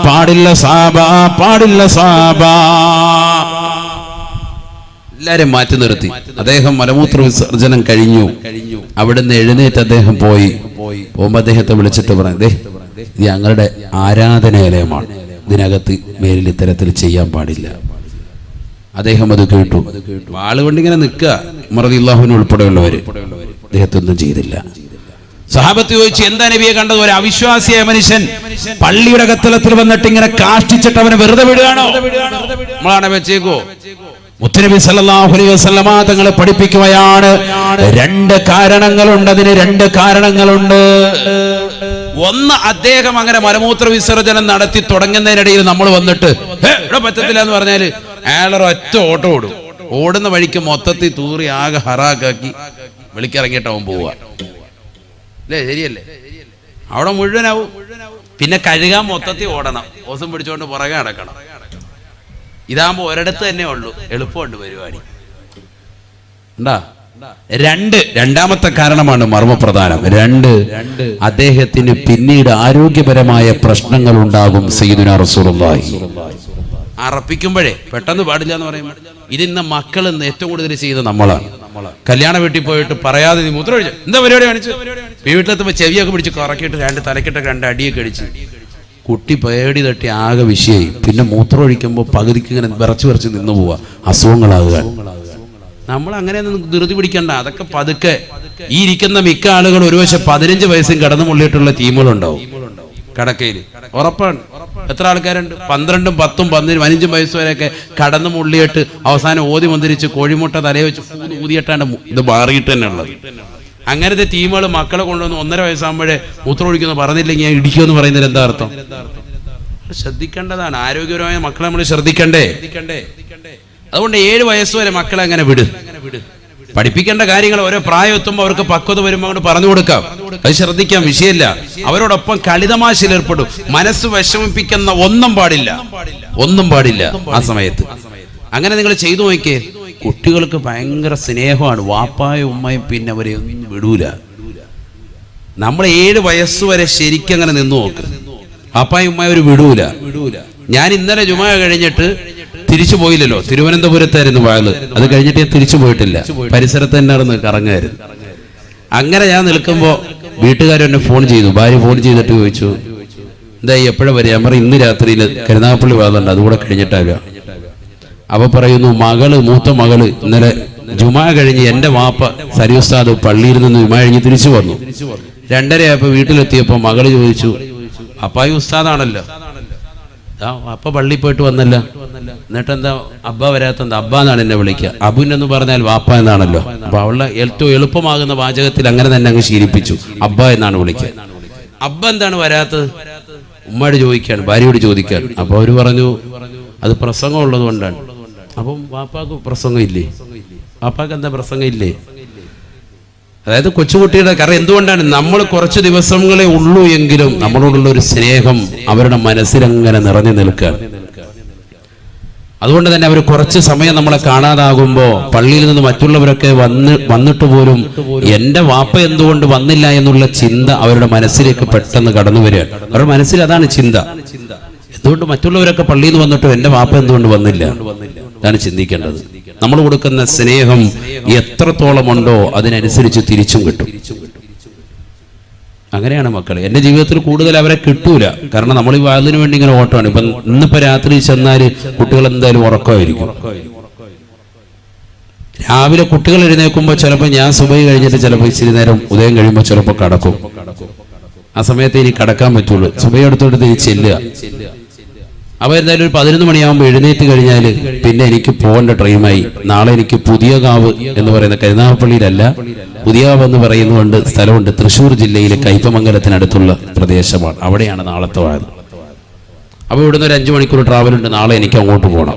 പാടില്ല സ്വഹാബ, പാടില്ല സ്വഹാബ. എല്ലാരും മാറ്റി നിർത്തി. അദ്ദേഹം മലമൂത്ര വിസർജനം കഴിഞ്ഞു. അവിടുന്ന് എഴുന്നേറ്റ് അദ്ദേഹം പോകുമ്പോ അദ്ദേഹത്തെ വിളിച്ചിട്ട് പറഞ്ഞു, ഇത് ഞങ്ങളുടെ ആരാധനാലയമാണ്, ഇതിനകത്ത് മേലിൽ ഇത്തരത്തിൽ ചെയ്യാൻ പാടില്ല. അദ്ദേഹം അത് കേട്ടു. ആളുകൊണ്ട് ഇങ്ങനെ നിൽക്കുക. ഉമർ റളിയല്ലാഹു അൻഹു ഉൾപ്പെടെയുള്ളവര് അദ്ദേഹത്തൊന്നും ചെയ്തില്ല. സഹാബത്ത് ചോദിച്ചു, എന്താ നബിയെ കണ്ടത്? ഒരു അവിശ്വാസിയായ മനുഷ്യൻ പള്ളിയുടെ കത്തലത്തിൽ വന്നിട്ട് ഇങ്ങനെ കാഷ്ടിച്ചിട്ട് അവനെ വെറുതെ വിടുകയാണോ? നമ്മളാണ് വെച്ചേക്കോ? മുത്തുനബി സല്ലല്ലാഹു അലൈഹി വസല്ലമ തങ്ങളെ പഠിപ്പിക്കുകയാണ്. 2 കാരണങ്ങളുണ്ട്. അതിന് 2 കാരണങ്ങളുണ്ട്. ഒന്ന്, അദ്ദേഹം അങ്ങനെ മലമൂത്ര വിസർജനം നടത്തി തുടങ്ങുന്നതിനിടയിൽ നമ്മൾ വന്നിട്ട് ഇവിടെ പറ്റത്തില്ല എന്ന് പറഞ്ഞാല് അയാളൊരു ഒറ്റ ഓട്ടം ഓടും. ഓടുന്ന വഴിക്ക് മൊത്തത്തിൽ തൂറി ആകെ ഹറാക്കാക്കി വിളിക്കിറങ്ങിയിട്ടാവും പോവുക. അല്ലേ? ശരിയല്ലേ? അവിടെ മുഴുവനാവും. പിന്നെ കഴുകാൻ മൊത്തത്തിൽ ഓടണം. ഓസം പിടിച്ചോണ്ട് പുറകെ നടക്കണം. ഇതാകുമ്പോ ഒരിടത്ത് തന്നെ ഉള്ളൂ, എളുപ്പമുണ്ട് പരിപാടി. എന്താ? 2, രണ്ടാമത്തെ കാരണമാണ് മർമ്മപ്രധാനം. 2, അദ്ദേഹത്തിന് പിന്നീട് ആരോഗ്യപരമായ പ്രശ്നങ്ങൾ ഉണ്ടാകും. സയ്യിദുനാ റസൂലുള്ളാഹി അറപ്പിക്കുമ്പോഴേ പെട്ടെന്ന് പാടില്ല എന്ന് പറയുമ്പോൾ ഇതിന്ന മക്കൾ ഏറ്റവും കൂടുതൽ ചെയ്യുന്നത് നമ്മളാണ്. കല്യാണ വീട്ടിൽ പോയിട്ട് പറയാതെ നീ മൂത്രം ഒഴിച്ചു എന്താ പരിപാടി കാണിച്ചു, വീട്ടിലെത്തുമ്പോൾ ചെവിയൊക്കെ പിടിച്ച് കറക്കിയിട്ട് തലക്കിട്ടൊക്കെ 2 അടിയൊക്കെ അടിച്ച് കുട്ടി പേടി തട്ടി ആകെ വിഷയമായി. പിന്നെ മൂത്രം ഒഴിക്കുമ്പോൾ പകുതിക്ക് ഇങ്ങനെ വിറച്ച് നിന്ന് പോവുക, അസുഖങ്ങളാകുക. നമ്മൾ അങ്ങനെയൊന്നും ധൃതി പിടിക്കണ്ട. അതൊക്കെ പതുക്കെ. ഈ ഇരിക്കുന്ന മിക്ക ആളുകൾ ഒരുപക്ഷെ 15 വയസ്സും കടന്നു മുള്ളിയിട്ടുള്ള ടീമുകളുണ്ടാവും കടക്കയിൽ, ഉറപ്പാണ്. എത്ര ആൾക്കാരുണ്ട് 12ഉം 10ഉം 15 വയസ്സ് വരെയൊക്കെ കടന്നു മുള്ളിയിട്ട് അവസാനം ഓതി മന്ദിരിച്ച് കോഴിമുട്ട തലയെ വെച്ച് ഊതിയിട്ടാണ് ഇത് മാറിയിട്ട് തന്നെ ഉള്ളത്. അങ്ങനത്തെ ടീമുകൾ മക്കളെ കൊണ്ടുവന്ന് 1.5 വയസ്സാകുമ്പോഴേ മൂത്രം ഒഴിക്കുന്നു പറഞ്ഞില്ലെങ്കിൽ ഞാൻ ഇടിക്കുമെന്ന് പറയുന്നതിൽ എന്താ അർത്ഥം? ശ്രദ്ധിക്കേണ്ടതാണ്. ആരോഗ്യപരമായ മക്കളെ നമ്മൾ ശ്രദ്ധിക്കണ്ടേ? അതുകൊണ്ട് 7 വയസ്സ് വരെ മക്കളെ അങ്ങനെ വിട്. പഠിപ്പിക്കേണ്ട കാര്യങ്ങൾ ഓരോ പ്രായം എത്തുമ്പോൾ അവർക്ക് പക്വത വരുമ്പോൾ അങ്ങോട്ട് പറഞ്ഞു കൊടുക്കാം, അത് ശ്രദ്ധിക്കാം, വിഷയമില്ല. അവരോടൊപ്പം കളിതമാശയിൽ ഏർപ്പെടും. മനസ്സ് വിഷമിപ്പിക്കുന്ന ഒന്നും പാടില്ല ആ സമയത്ത്. അങ്ങനെ നിങ്ങൾ ചെയ്തു നോക്കിയേ. കുട്ടികൾക്ക് ഭയങ്കര സ്നേഹമാണ് വാപ്പായും ഉമ്മയും, പിന്നെ അവരെ ഒന്നും വിടൂല. നമ്മൾ 7 വയസ്സ് വരെ ശരിക്കും അങ്ങനെ നിന്ന് നോക്ക്. വാപ്പായും ഉമ്മയും അവർ വിടൂല. ഞാൻ ഇന്നലെ ജുമാ കഴിഞ്ഞിട്ട് തിരിച്ചു പോയില്ലല്ലോ, തിരുവനന്തപുരത്തായിരുന്നു വാഴ്. അത് കഴിഞ്ഞിട്ട് ഞാൻ തിരിച്ചു പോയിട്ടില്ല, പരിസരത്ത് തന്നെ കറങ്ങായിരുന്നു. അങ്ങനെ ഞാൻ നിൽക്കുമ്പോൾ വീട്ടുകാരെന്നെ ഫോൺ ചെയ്തു. ഭാര്യ ഫോൺ ചെയ്തിട്ട് ചോദിച്ചു, എന്താ എപ്പോഴാ വരിക? ഞാൻ പറയും ഇന്ന് രാത്രിയിൽ കരുനാഗപ്പള്ളി വാഴുന്നുണ്ട്, അതുകൂടെ കഴിഞ്ഞിട്ടാകുക. അവ പറയുന്നു, മൂത്ത മകള് ഇന്നലെ ജുമാ കഴിഞ്ഞ് എൻ്റെ വാപ്പ സരി ഉസ്താദ് പള്ളിയിൽ നിന്ന് ജുമാ കഴിഞ്ഞ് തിരിച്ചു വന്നു. 2:30 ആയപ്പോൾ വീട്ടിലെത്തിയപ്പോൾ മകള് ചോദിച്ചു, അപ്പായി ഉസ്താദാണല്ലോ, അപ്പ പള്ളിയിൽ പോയിട്ട് വന്നല്ല, എന്നിട്ടെന്താ അബ്ബ വരാത്തെന്താ? അബ്ബ എന്നാണ് എന്നെ വിളിക്കുക. അബുനെന്ന് പറഞ്ഞാൽ വാപ്പ എന്നാണല്ലോ. അപ്പൊ അവളെ ഏറ്റവും എളുപ്പമാകുന്ന വാചകത്തിൽ അങ്ങനെ തന്നെ അങ്ങ് ശീലിപ്പിച്ചു, അബ്ബ എന്നാണ് വിളിക്കുക. അബ്ബ എന്താണ് വരാത്തത്? ഉമ്മയോട് ചോദിക്കാണ്, ഭാര്യയോട് ചോദിക്കാണ്. അപ്പൊ അവര് പറഞ്ഞു, അത് പ്രസംഗം ഉള്ളത് കൊണ്ടാണ്. അപ്പം വാപ്പാക്ക് പ്രസംഗം ഇല്ലേ? വാപ്പാക്ക് എന്താ പ്രസംഗം ഇല്ലേ? അതായത് കൊച്ചുകുട്ടിയുടെ കാരണം എന്തുകൊണ്ടാണ്? നമ്മൾ കുറച്ച് ദിവസങ്ങളെ ഉള്ളൂ എങ്കിലും നമ്മളോടുള്ള ഒരു സ്നേഹം അവരുടെ മനസ്സിലങ്ങനെ നിറഞ്ഞു നിൽക്കുക. അതുകൊണ്ട് തന്നെ അവർ കുറച്ച് സമയം നമ്മളെ കാണാതാകുമ്പോൾ പള്ളിയിൽ നിന്ന് മറ്റുള്ളവരൊക്കെ വന്നിട്ട് പോലും എൻ്റെ വാപ്പ എന്തുകൊണ്ട് വന്നില്ല എന്നുള്ള ചിന്ത അവരുടെ മനസ്സിലേക്ക് പെട്ടെന്ന് കടന്നു വരിക. അവരുടെ മനസ്സിൽ അതാണ് ചിന്ത. എന്തുകൊണ്ട് മറ്റുള്ളവരൊക്കെ പള്ളിയിൽ നിന്ന് വന്നിട്ടും എൻ്റെ വാപ്പ എന്തുകൊണ്ട് വന്നില്ല? അതാണ് ചിന്തിക്കേണ്ടത്. നമ്മൾ കൊടുക്കുന്ന സ്നേഹം എത്രത്തോളം ഉണ്ടോ അതിനനുസരിച്ച് തിരിച്ചും കിട്ടും. അങ്ങനെയാണ് മക്കൾ. എൻ്റെ ജീവിതത്തിൽ കൂടുതൽ അവരെ കിട്ടൂല, കാരണം നമ്മൾ ഈ വാതിന് വേണ്ടി ഇങ്ങനെ ഓട്ടമാണ്. ഇപ്പം ഇന്നിപ്പോ രാത്രി ചെന്നാൽ കുട്ടികൾ എന്തായാലും ഉറക്കമായിരിക്കും. രാവിലെ കുട്ടികൾ എഴുന്നേൽക്കുമ്പോൾ ചിലപ്പോൾ ഞാൻ സുബഹി കഴിഞ്ഞിട്ട് ചിലപ്പോൾ ഇച്ചിരി നേരം ഉദയം കഴിയുമ്പോൾ ചിലപ്പോൾ കടക്കും. ആ സമയത്ത് ഇനി കടക്കാൻ പറ്റുള്ളൂ. സുബഹി എടുത്തോട്ട് തിരിച്ച് ചെല്ലുക. അപ്പോൾ എന്തായാലും ഒരു 11 മണിയാകുമ്പോൾ എഴുന്നേറ്റ് കഴിഞ്ഞാൽ പിന്നെ എനിക്ക് പോകേണ്ട ടൈമായി. നാളെ എനിക്ക് പുതിയകാവ് എന്ന് പറയുന്ന കരുനാഗപ്പള്ളിയിലല്ല, പുതിയകാവ് എന്ന് പറയുന്നതുകൊണ്ട് സ്ഥലമുണ്ട്, തൃശ്ശൂർ ജില്ലയിലെ കയ്പമംഗലത്തിനടുത്തുള്ള പ്രദേശമാണ്. അവിടെയാണ് നാളത്തെ വാഴ. അപ്പോൾ ഇവിടുന്ന് ഒരു 5 മണിക്കൂർ ട്രാവലുണ്ട്. നാളെ എനിക്ക് അങ്ങോട്ട് പോകണം.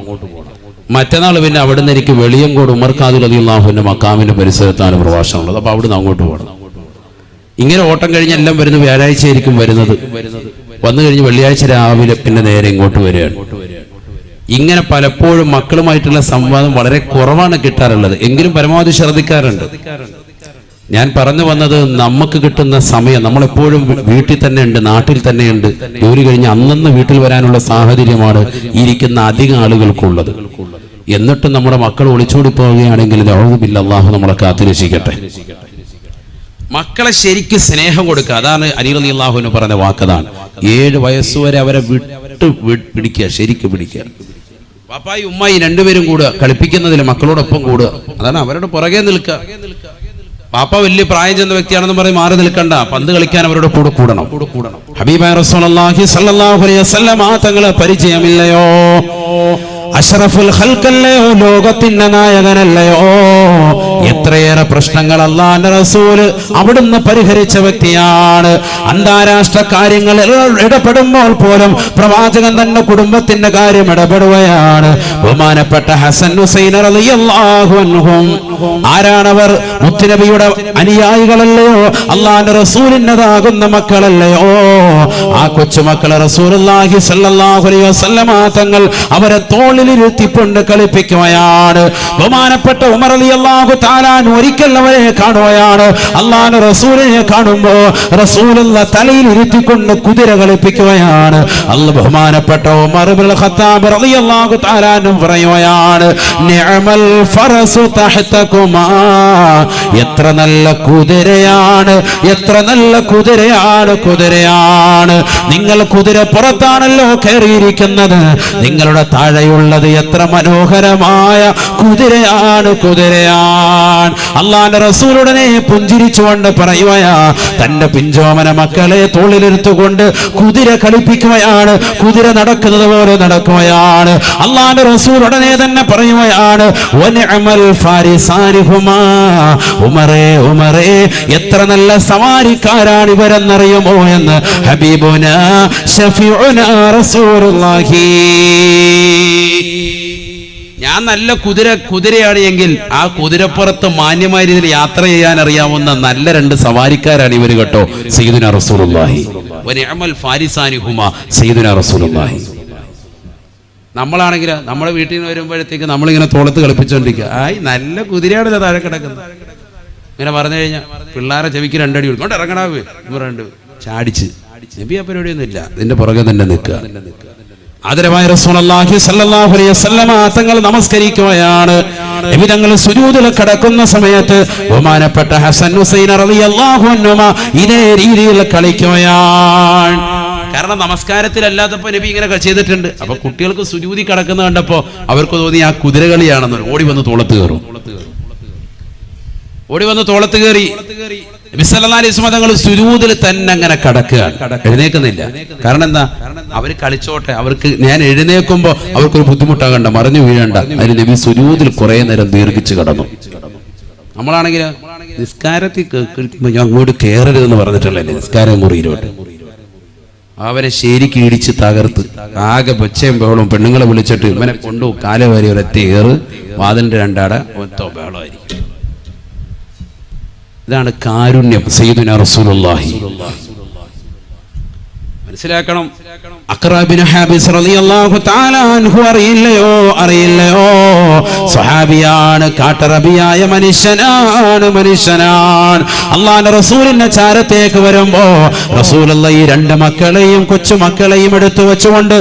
മറ്റന്നാൾ പിന്നെ അവിടെ നിന്ന് എനിക്ക് വെളിയങ്കോട് ഉമർ ഖാദിർ റളിയല്ലാഹുവിന്റെ മക്കാമിന്റെ പരിസരത്താണ് പ്രഭാഷണമുള്ളത്. അപ്പോൾ അവിടുന്ന് അങ്ങോട്ട് പോകണം. ഇങ്ങനെ ഓട്ടം കഴിഞ്ഞെല്ലാം വരുന്നത് വ്യാഴാഴ്ച ആയിരിക്കും വരുന്നത്. വന്നു കഴിഞ്ഞ് വെള്ളിയാഴ്ച രാവിലെ പിന്നെ നേരെ ഇങ്ങോട്ട് വരികയാണ്. ഇങ്ങനെ പലപ്പോഴും മക്കളുമായിട്ടുള്ള സംവാദം വളരെ കുറവാണ് കിട്ടാറുള്ളത്, എങ്കിലും പരമാവധി ശ്രദ്ധിക്കാറുണ്ട്. ഞാൻ പറഞ്ഞു വന്നത്, നമുക്ക് കിട്ടുന്ന സമയം നമ്മളെപ്പോഴും വീട്ടിൽ തന്നെ ഉണ്ട്, നാട്ടിൽ തന്നെയുണ്ട്. ജോലി കഴിഞ്ഞ് അന്നന്ന് വീട്ടിൽ വരാനുള്ള സാഹചര്യമാണ് ഇരിക്കുന്ന അധികം ആളുകൾക്കുള്ളത്. എന്നിട്ടും നമ്മുടെ മക്കൾ ഒളിച്ചോടി പോവുകയാണെങ്കിൽ അല്ലാഹു നമ്മളെ കാത്തുരക്ഷിക്കട്ടെ. മക്കളെ ശരിക്ക് സ്നേഹം കൊടുക്കുക. അതാണ് അലി റളിയല്ലാഹു പറഞ്ഞ വാക്കതാണ്. 7 വയസ്സുവരെ അവരെ പിടിക്കുക, ശരിക്ക് പിടിക്കുക. പാപ്പായി ഉമ്മായി രണ്ടുപേരും കൂടുക, കളിപ്പിക്കുന്നതിൽ മക്കളോടൊപ്പം കൂടുക. അതാണ് അവരുടെ പുറകെ നിൽക്കുക. പാപ്പ വലിയ പ്രായം ചെന്ന വ്യക്തിയാണെന്ന് പറയും മാറി നിൽക്കണ്ട, പന്ത് കളിക്കാൻ അവരുടെ കൂടെ കൂടണം. ഹബീബായ റസൂലുള്ളാഹി സ്വല്ലല്ലാഹു അലൈഹി വസല്ലം തങ്ങളെ പരിചയമില്ലയോ? അഷ്റഫുൽ ഖൽഖല്ലയോ, ലോകത്തിന്റെ നായകനല്ലയോ? എത്രയേറെ പ്രശ്നങ്ങൾ അല്ലാഹുവിന്റെ റസൂൽ അവിടുന്ന് പരിഹരിച്ച വ്യക്തിയാണ്. അന്താരാഷ്ട്ര കാര്യങ്ങളിൽ ഇടപെടുമ്പോൾ പോലും പ്രവാചകൻ തന്നെ കുടുംബത്തിന്റെ കാര്യം ഇടപെടുകയാണ്. ബഹുമാനപ്പെട്ട ഹസൻ ഹുസൈൻ റളിയല്ലാഹു അൻഹും ആരാണവർ? മുത്തുനബിയുടെ അനുയായികളല്ലയോ, അള്ളാന്റെ റസൂലിൻ്റെതാകുന്ന മക്കളല്ലയോ? ആ കൊച്ചുമക്കളെ റസൂലുള്ളാഹി സ്വല്ലല്ലാഹു അലൈഹി വസല്ലമ തങ്ങൾ അവരെ തോളിലിരുത്തിക്കൊണ്ട് കളിപ്പിക്കുകയാണ്. ബഹുമാനപ്പെട്ട ഉമർ റളിയല്ലാഹു തആല ഒരിക്കൽ അവരെ കാണുകയാണ്. അള്ളാന്റെ റസൂലിനെ കാണുമ്പോ റസൂലുള്ള തലയിൽ ഇരുത്തിക്കൊണ്ട് കുതിര കളിപ്പിക്കുകയാണ്. ബഹുമാനപ്പെട്ട ഉമർ ഇബ്നുൽ ഖത്താബ് റളിയല്ലാഹു തആല പറയുകയാണ്, നിഅമൽ ഫറസു തഹ്തകുമാ, എത്ര നല്ല കുതിരയാണ്, എത്ര നല്ല കുതിരയാണ്, കുതിരയാണ്. നിങ്ങൾ കുതിര പുറത്താണല്ലോ കയറിയിരിക്കുന്നത്, നിങ്ങളുടെ താഴെയുള്ളത് എത്ര മനോഹരമായ കുതിരയാണ്, കുതിരയാണ്. അള്ളാന്റെ റസൂലുടനെ പുഞ്ചിരിച്ചുകൊണ്ട് പറയുകയാ, തന്റെ പിഞ്ചോമന മക്കളെ തോളിലെടുത്തുകൊണ്ട് കുതിര കളിപ്പിക്കുകയാണ്, കുതിര നടക്കുന്നത് പോലെ നടക്കുകയാണ്. അള്ളാന്റെ റസൂൽ ഉടനെ തന്നെ പറയുകയാണ്, വനിഅമൽ ഫാരിസാനിഹുമാ, ഉമറേ ഉമറേ, എത്ര നല്ല സവാരിക്കാരാണ് ഇവരെന്നറിയുമോ എന്ന് ഹബീബുനാ ശഫീഉനാ റസൂലുള്ളാഹി. ഞാൻ നല്ല കുതിരയാണ് എങ്കിൽ ആ കുതിരപ്പുറത്ത് മാന്യമായ രീതിയിൽ യാത്ര ചെയ്യാൻ അറിയാവുന്ന നല്ല രണ്ട് സവാരിക്കാരാണ് ഇവർ കേട്ടോ. സയ്യിദുനാ റസൂലുള്ളാഹി വനിഅമൽ ഫാരിസാനിഹുമാ സയ്യിദുനാ റസൂലുള്ളാഹി. നമ്മളാണെങ്കിൽ നമ്മുടെ വീട്ടിൽ നിന്ന് വരുമ്പോഴത്തേക്ക് നമ്മളിങ്ങനെ തോളത്ത് കളിപ്പിച്ചോണ്ടിരിക്കുക, ആയി നല്ല കുതിരയാണല്ലോ താഴെ കിടക്കുന്നത്. ഇങ്ങനെ പറഞ്ഞു കഴിഞ്ഞാൽ പിള്ളേരെ ചെവിക്ക് രണ്ടടി കൊടുക്കും, ഇറങ്ങണാവേ രണ്ട് ചാടിച്ച്. നബി ആ പരിപാടിയൊന്നും ഇല്ല, ഇതിന്റെ പുറകെ തന്നെ നിൽക്കുക. ആദരവായ റസൂലുള്ളാഹി സ്വല്ലല്ലാഹു അലൈഹി വസല്ലമ തങ്ങൾ നമസ്കരിക്കുകയാണ്. നബി തങ്ങൾ സുജൂദിൽ കിടക്കുന്ന സമയത്ത് ബഹുമാനപ്പെട്ട ഹസൻ ഹുസൈൻ റളിയല്ലാഹു അൻഹുമാ ഇതേ രീതിയിൽ കളിക്കുകയാണ്. കാരണം നമസ്കാരത്തിലല്ലാത്തപ്പോ നബി ഇങ്ങനെ ചെയ്തിട്ടുണ്ട്. അപ്പൊ കുട്ടികൾക്ക് സുജൂദി കിടക്കുന്ന കണ്ടപ്പോ അവർക്ക് തോന്നി ആ കുതിരകളിയാണെന്ന്. ഓടി വന്ന് തോളത്ത് കയറും, ഓടി വന്ന് തോളത്ത് കയറി. നബി സല്ലല്ലാഹു അലൈഹി വസല്ലം തങ്ങൾ സുജൂദിൽ തന്നെ അങ്ങനെ കിടക്കുകയാണ്, എഴുന്നേക്കുന്നില്ല. കാരണം എന്താ? അവര് കളിച്ചോട്ടെ, അവർക്ക് ഞാൻ എഴുന്നേക്കുമ്പോ അവർക്കൊരു ബുദ്ധിമുട്ടാകണ്ട, മറിഞ്ഞു വീഴണ്ട. അതിന് നബി സുജൂദിൽ കുറെ നേരം ദീർഘിച്ച് കിടന്നു. നമ്മളാണെങ്കിൽ നിസ്കാരത്തിൽ ഞാൻ അങ്ങോട്ട് കയറരുതെന്ന് പറഞ്ഞിട്ടുള്ളല്ലേ നിസ്കാരം മുറിയിലോട്ട്. അവരെ ശരിക്ക് ഇടിച്ച് തകർത്ത് ആകെ ബച്ചയും ബഹളവും, പെണ്ണുങ്ങളെ വിളിച്ചിട്ട് ഇവനെ കൊണ്ടു കാല വരെ ഒരൊറ്റ ഏറ്, വാതിലിന്റെ രണ്ടാട ഒറ്റ ബഹളമായിരിക്കും. ഇതാണ് കാരുണ്യം സയ്യിദുനാ റസൂലുള്ളാഹി. മനസ്സിലാക്കണം. അഖ്റാ ബിൻ ഹാബിസ് റളിയല്ലാഹു തആല അൻഹു അറിയില്ലയോ സ്വഹാബിയാണ്, കാട്ടറബിയായ മനുഷ്യനാണ്. അല്ലാഹുവിന്റെ റസൂലിന്റെ ചാരത്തേക്ക് വരുമ്പോ റസൂലുള്ളാഹി ഈ രണ്ട് മക്കളെയും കൊച്ചുമക്കളെയും എടുത്തു വെച്ചുകൊണ്ട്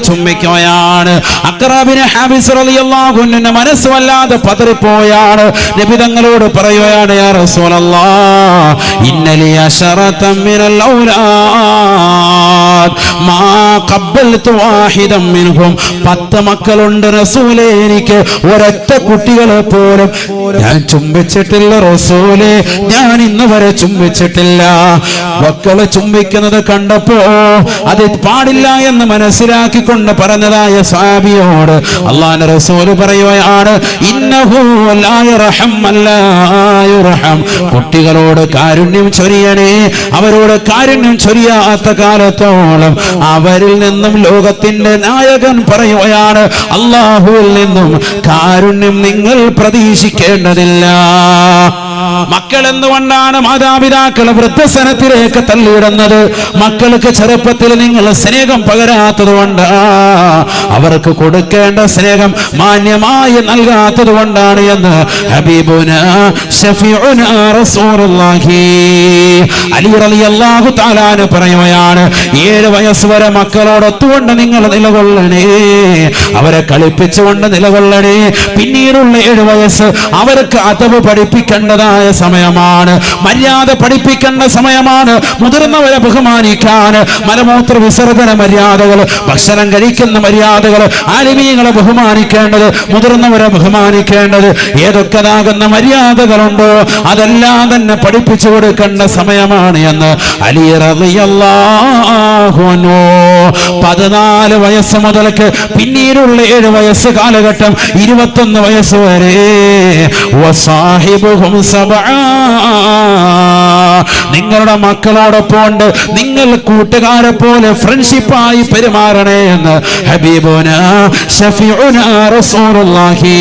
ചുംബിക്കുകയാണ്. അഖ്റാ ബിൻ ഹാബിസ് റളിയല്ലാഹു അൻഹുവിന്റെ മനസ്സ് വല്ലാതെ പതറിപ്പോയാണ്. നബി തങ്ങളോട് പറയുകയാണ്, യാ റസൂലല്ലാഹ് ഇന്നലി അശറതൻ മിനൽ ഔലാദ് മാ ഖബ്ബൽതു വാഹിദൻ മിൻഹും, 10 മക്കളുണ്ട് റസൂലേ, എനിക്ക് ഒരൊറ്റ കുട്ടികളെ പോലും ഞാൻ ചുംബിച്ചിട്ടില്ല റസൂലേ, ഞാൻ ഇന്ന് വരെ ചുംബിച്ചിട്ടില്ല. മക്കളെ ചുംബിക്കുന്നത് കണ്ടപ്പോ അത് പാടില്ല എന്ന് മനസ്സിലാക്കിക്കൊണ്ട് പറഞ്ഞതായ സ്വഹാബിയോട് അല്ലാഹുവിന്റെ റസൂൽ പറയുകയാണ്, ഇന്നഹു ലാ യർഹം അല്ലാ യുർഹം, കുട്ടികളോട് കാരുണ്യം ചൊരിയണേ, അവരോട് കാരുണ്യം ചൊരിയാത്ത കാലത്തോളം അവരിൽ നിന്നും ലോകത്തിന്റെ നായകൻ പറയുകയാണ്, അല്ലാഹുവിൽ നിന്നും കാരുണ്യം നിങ്ങൾ പ്രതീക്ഷിക്കേണ്ടതില്ല. മക്കൾ എന്തുകൊണ്ടാണ് മാതാപിതാക്കളെ വൃദ്ധസനത്തിലേക്ക് തള്ളിയിടുന്നത്? മക്കൾക്ക് ചെറുപ്പത്തിൽ നിങ്ങൾ സ്നേഹം പകരാത്തത് കൊണ്ട്, അവർക്ക് കൊടുക്കേണ്ട സ്നേഹം മാന്യമായി നൽകാത്തത് കൊണ്ടാണ് എന്ന് ഹബീബുനാ ശഫീഉനാ റസൂലുള്ളാഹി അലി റളിയല്ലാഹു തആല പറയുകയാണ്, 7 വയസ്സ് വരെ മക്കളോടൊത്തുകൊണ്ട് നിങ്ങൾ നിലകൊള്ളണേ, അവരെ കളിപ്പിച്ചുകൊണ്ട് നിലകൊള്ളണേ. പിന്നീടുള്ള 7 വയസ്സ് അവർക്ക് അദബ് പഠിപ്പിക്കേണ്ടതായ സമയമാണ്, മര്യാദ പഠിപ്പിക്കേണ്ട സമയമാണ്. മുതിർന്നവരെ ബഹുമാനിക്കാൻ, മലമൂത്ര വിസർജന മര്യാദകൾ, ഭക്ഷണം കഴിക്കുന്ന മര്യാദകൾ, ആലിമീങ്ങളെ ബഹുമാനിക്കേണ്ടത്, മുതിർന്നവരെ ബഹുമാനിക്കേണ്ടത്, ഏതൊക്കെതാകുന്ന മര്യാദകളുണ്ടോ അതെല്ലാം തന്നെ പഠിപ്പിച്ചു കൊടുക്കേണ്ട സമയമാണ് എന്ന് അലി റളിയല്ലാഹു അൻഹു 14 വയസ്സ് മുതൽക്ക് പിന്നീടുള്ള 7 വയസ്സ് കാലഘട്ടം 21 വയസ്സ് വരെ വസാഹിബുഹും സബആ. നിങ്ങളുടെ മക്കളോടൊപ്പം നിങ്ങൾ കൂട്ടുകാരെ പോലെ ഫ്രണ്ട്ഷിപ്പായി പെരുമാറണേ എന്ന് ഹബീബുനാ ശഫീഉനാ റസൂലുള്ളാഹി.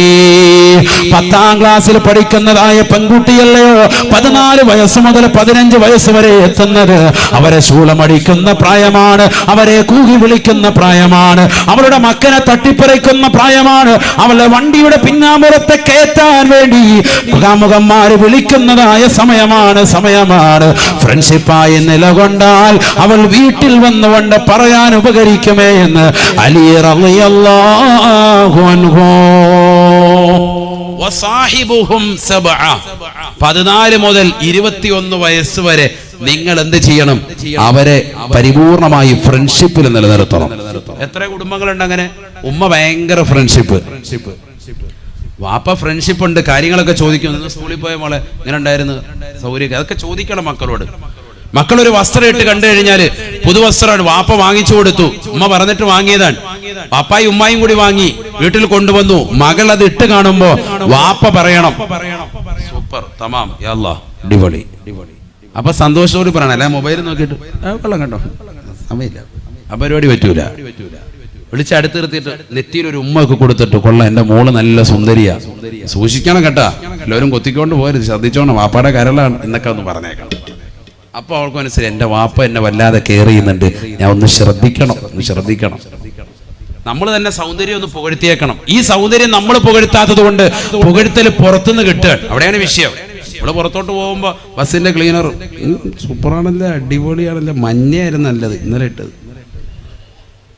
10ാം ക്ലാസ്സിൽ പഠിക്കുന്നതായ പെൺകുട്ടിയല്ലയോ 14 വയസ്സ് മുതൽ 15 വയസ്സ് വരെ എത്തുന്നത്? അവരെ ശൂലമടിക്കുന്ന പ്രായമാണ്, അവരെ കൂകി വിളിക്കുന്ന പ്രായമാണ്, അവരുടെ മക്കളെ തട്ടിപ്പറിക്കുന്ന പ്രായമാണ്, അവളുടെ വണ്ടിയുടെ പിന്നാമ്പുറത്തെ കയറ്റാൻ വേണ്ടി മുഖാമുഖന്മാര് വിളിക്കുന്നതായ സമയമാണ്. ഫ്രണ്ട്ഷിപ്പായി നിലകൊണ്ടാൽ അവൾ വീട്ടിൽ വന്നുകൊണ്ട് പറയാൻ ഉപകരിക്കുമേ എന്ന് അലി റളിയല്ലാഹു അൻഹു. വസാഹിബുഹും സബഅ. 14 മുതൽ 21 വയസ്സ് വരെ നിങ്ങൾ എന്ത് ചെയ്യണം? അവരെ പരിപൂർണമായി ഫ്രണ്ട്ഷിപ്പിൽ നിലനിർത്തണം. എത്ര കുടുംബങ്ങളുണ്ട് അങ്ങനെ? ഉമ്മ ഭയങ്കര ഫ്രണ്ട്ഷിപ്പ്, വാപ്പ ഫ്രണ്ട്ഷിപ്പ് ഉണ്ട്, കാര്യങ്ങളൊക്കെ ചോദിക്കുന്നു. സ്കൂളിൽ പോയ മോളെ ഇങ്ങനെ ഉണ്ടായിരുന്നു, സൗകര്യം, അതൊക്കെ ചോദിക്കണം മക്കളോട്. മക്കളൊരു വസ്ത്രം ഇട്ട് കണ്ടു കഴിഞ്ഞാല് പുതുവസ്ത്രമാണ്, വാപ്പ വാങ്ങിച്ചു കൊടുത്തു, ഉമ്മ പറഞ്ഞിട്ട് വാങ്ങിയതാണ്, വാപ്പായും ഉമ്മായും കൂടി വാങ്ങി വീട്ടിൽ കൊണ്ടുവന്നു. മകൾ അത് ഇട്ട് കാണുമ്പോ വാപ്പ പറയണം സൂപ്പർ, തമാം, യാ അല്ലാഹ്, അടിപൊളി. അപ്പൊ സന്തോഷത്തോട് പറയണം. അല്ല മൊബൈൽ നോക്കിയിട്ട് കൊള്ളാം കണ്ടോ, സമയമില്ല, ആ പരിപാടി പറ്റൂല. വിളിച്ചടുത്ത് നിർത്തിയിട്ട് നെറ്റിയിൽ ഒരു ഉമ്മ ഒക്കെ കൊടുത്തിട്ട്, കൊള്ളാം എന്റെ മോള് നല്ല സുന്ദരിയാ, സൂക്ഷിക്കണം കേട്ടാ, എല്ലാവരും കൊത്തിക്കൊണ്ട് പോരുത്, ശ്രദ്ധിച്ചോണം, വാപ്പാടെ കരളാണ് എന്നൊക്കെ ഒന്ന് പറഞ്ഞേക്കണം. അപ്പൊ അവൾക്ക് മനസ്സിലായി എന്റെ വാപ്പ എന്നെ വല്ലാതെ കെയർ ചെയ്യുന്നുണ്ട്, ഞാൻ ഒന്ന് ശ്രദ്ധിക്കണം. നമ്മൾ തന്നെ സൗന്ദര്യം ഒന്ന് പുകഴ്ത്തിയേക്കണം. ഈ സൗന്ദര്യം നമ്മൾ പുകഴ്ത്താത്തത് കൊണ്ട് പുകഴ്ത്തൽ പുറത്തുനിന്ന് കിട്ടുക, അവിടെയാണ് വിഷയം. ഇവിടെ പുറത്തോട്ട് പോകുമ്പോ ബസ്സിന്റെ ക്ലീനർ സൂപ്പറാണല്ലേ, അടിപൊളിയാണല്ലേ, മഞ്ഞയായിരുന്നു നല്ലത് ഇന്നലെ ഇട്ടത്.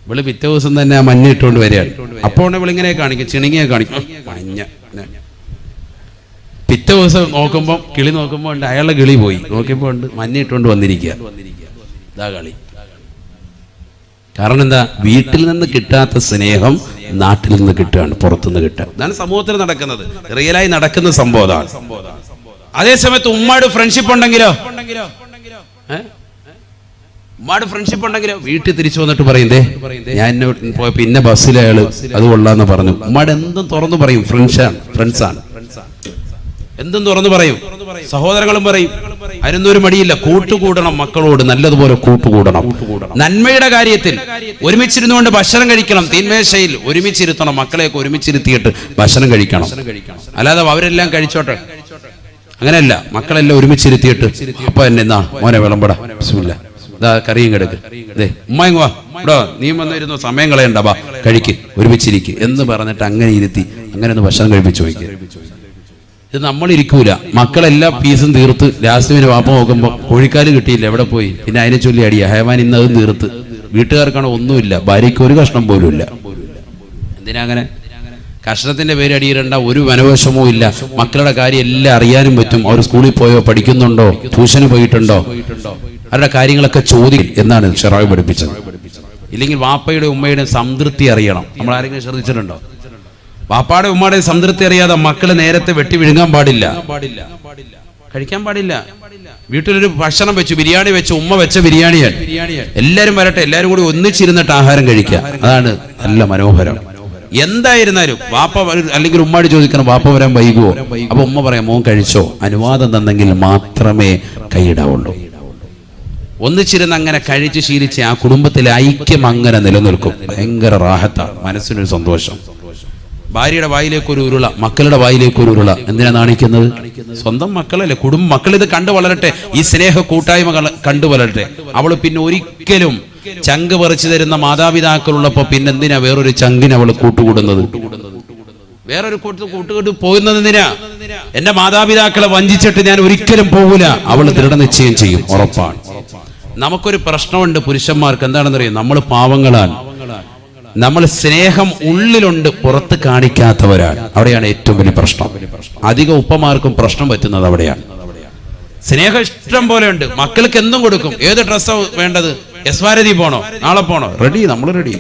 ഇവള് പിറ്റേ ദിവസം തന്നെ ആ മഞ്ഞ ഇട്ടുകൊണ്ട് വരികയാണ്. അപ്പോൾ ഇവളിങ്ങനെ കാണിക്കും, ചിണുങ്ങിയെ കാണിക്കും, മഞ്ഞ. പിറ്റേ ദിവസം നോക്കുമ്പോ കിളി നോക്കുമ്പോ ഉണ്ട് അയാളുടെ കിളി പോയി, നോക്കിയപ്പോ ഉണ്ട് മഞ്ഞ ഇട്ടുകൊണ്ട് വന്നിരിക്കുക. ഇതാ കളി. കാരണം എന്താ? വീട്ടിൽ നിന്ന് കിട്ടാത്ത സ്നേഹം നാട്ടിൽ നിന്ന് കിട്ടുകയാണ്, പുറത്തുനിന്ന് കിട്ടുക. ഇതാണ് സമൂഹത്തിൽ നടക്കുന്നത്, റിയലായി നടക്കുന്ന സംഭവം. അതേസമയത്ത് ഉമ്മാട് ഫ്രണ്ട്ഷിപ്പ് ഉണ്ടെങ്കിലോ, ഉമ്മാട് ഫ്രണ്ട്ഷിപ്പ് ഉണ്ടെങ്കിലോ വീട്ടിൽ തിരിച്ചു വന്നിട്ട് പറയുന്നേ, ഞാൻ പിന്നെ ബസ്സിലെ അയാള് അത് കൊള്ളാന്ന് പറഞ്ഞു. ഉമ്മാട് എന്തും തുറന്നു പറയും, ഫ്രണ്ട്സാണ്, എന്തും തുറന്നു പറയും. സഹോദരങ്ങളും പറയും, അതിനൊന്നും ഒരു മടിയില്ല. കൂട്ടുകൂടണം, മക്കളോട് നല്ലതുപോലെ കൂട്ടുകൂടണം. നന്മയുടെ കാര്യത്തിൽ ഒരുമിച്ചിരുന്നുകൊണ്ട് ഭക്ഷണം കഴിക്കണം, തീന്മേശയിൽ ഒരുമിച്ചിരുത്തണം, മക്കളെയൊക്കെ ഒരുമിച്ചിരുത്തിയിട്ട് ഭക്ഷണം കഴിക്കണം. അല്ലാതെ അവരെല്ലാം കഴിച്ചോട്ടെ, അങ്ങനെയല്ല. മക്കളെല്ലാം ഒരുമിച്ചിരുത്തിയിട്ട് അപ്പൊ എന്നെ എന്നാ മോനെ വിളമ്പട, ബിസ്മില്ലാ, ഇതാ കറിയും കിടക്ക്, അതെ ഉമ്മായും വാ ഇടോ, നീ വന്നിരുന്നു, സമയം കളയണ്ട, ബാ കഴിക്ക്, ഒരുമിച്ചിരിക്കുക എന്ന് പറഞ്ഞിട്ട് അങ്ങനെ ഇരുത്തി അങ്ങനെ ഒന്ന് ഭക്ഷണം കഴിപ്പിച്ചു വയ്ക്കുക. ഇത് നമ്മളിരിക്കൂല. മക്കളെല്ലാം ഫീസും തീർത്ത് ലാസ്റ്റിന് വാപ്പ നോക്കുമ്പോൾ കോഴിക്കാല് കിട്ടിയില്ല, എവിടെ പോയി, പിന്നെ അതിനെ ചൊല്ലി അടിയ ഹയവാൻ ഇന്ന് അതും തീർത്ത്. വീട്ടുകാർക്കാണ് ഒന്നുമില്ല, ഭാര്യയ്ക്ക് ഒരു കഷ്ണം പോലും ഇല്ല. എന്തിനാ അങ്ങനെ? കഷ്ണത്തിന്റെ പേര് അടിയിടണ്ട, ഒരു വനവശമോ ഇല്ല. മക്കളുടെ കാര്യം എല്ലാം അറിയാനും പറ്റും. അവർ സ്കൂളിൽ പോയോ, പഠിക്കുന്നുണ്ടോ, ട്യൂഷന് പോയിട്ടുണ്ടോ, അവരുടെ കാര്യങ്ങളൊക്കെ ചോദിക്കും എന്നാണ് ഷറായി പഠിപ്പിച്ചത്. ഇല്ലെങ്കിൽ വാപ്പയുടെ ഉമ്മയുടെ സംതൃപ്തി അറിയണം. നമ്മൾ ആരെങ്കിലും ശ്രദ്ധിച്ചിട്ടുണ്ടോ? വാപ്പാടെ ഉമ്മയുടെ സംതൃപ്തി അറിയാതെ മക്കള് നേരത്തെ വെട്ടി വിഴുങ്ങാൻ പാടില്ല, കഴിക്കാൻ പാടില്ല. വീട്ടിലൊരു ഭക്ഷണം വെച്ചു, ബിരിയാണി വെച്ചു, ഉമ്മ വെച്ച ബിരിയാണിയാണ്, എല്ലാരും വരട്ടെ, എല്ലാരും കൂടി ഒന്നിച്ചിരുന്നിട്ട് ആഹാരം കഴിക്കുക, അതാണ് നല്ല മനോഹരം. എന്തായിരുന്നാലും വാപ്പ അല്ലെങ്കിൽ ഉമ്മാടി ചോദിക്കണം, വാപ്പ വരാൻ വൈകുവോ? അപ്പൊ ഉമ്മ പറയാം, മോൻ കഴിച്ചോ, അനുവാദം തന്നെങ്കിൽ മാത്രമേ കൈയിടാവുള്ളൂ. ഒന്നിച്ചിരുന്ന് അങ്ങനെ കഴിച്ച് ശീലിച്ച് ആ കുടുംബത്തിലെ ഐക്യം അങ്ങനെ നിലനിൽക്കും. ഭയങ്കര റാഹത്താണ്, മനസ്സിനൊരു സന്തോഷം. ഭാര്യയുടെ വായിലേക്ക് ഒരു ഉരുള, മക്കളുടെ വായിലേക്ക് ഒരു ഉരുള. എന്തിനാ നാണിക്കുന്നത്? സ്വന്തം മക്കളല്ലേ, മക്കൾ ഇത് കണ്ടു വളരട്ടെ, ഈ സ്നേഹ കൂട്ടായ്മ കണ്ടു വളരട്ടെ. അവള് പിന്നെ ഒരിക്കലും ചങ്ക് പറിച്ചു തരുന്ന മാതാപിതാക്കളുള്ളപ്പോ പിന്നെ എന്തിനാ വേറൊരു ചങ്കിന് അവള് കൂട്ടുകൂടുന്നത്? വേറൊരു കൂട്ടുകൂട്ട് പോകുന്നത് എന്തിനാ? എന്റെ മാതാപിതാക്കളെ വഞ്ചിച്ചിട്ട് ഞാൻ ഒരിക്കലും പോകൂല, അവള് ദൃഢനിശ്ചയം ചെയ്യും, ഉറപ്പാണ്. നമുക്കൊരു പ്രശ്നമുണ്ട് പുരുഷന്മാർക്ക്, എന്താണെന്നറിയാം, നമ്മൾ പാവങ്ങളാണ്. നമ്മൾ സ്നേഹം ഉള്ളിലുണ്ട്, പുറത്ത് കാണിക്കാത്തവരാണ്. അവിടെയാണ് ഏറ്റവും വലിയ പ്രശ്നം. അധിക ഉപ്പമാർക്കും പ്രശ്നം പറ്റുന്നത് അവിടെയാണ്. സ്നേഹം ഇഷ്ടം പോലെ ഉണ്ട്, മക്കൾക്ക് എന്തും കൊടുക്കും. ഏത് ഡ്രസ്സാണ് വേണ്ടത്? യസ്വാരതി പോണോ, നാളെ പോണോ, റെഡി, നമ്മൾ റെഡി.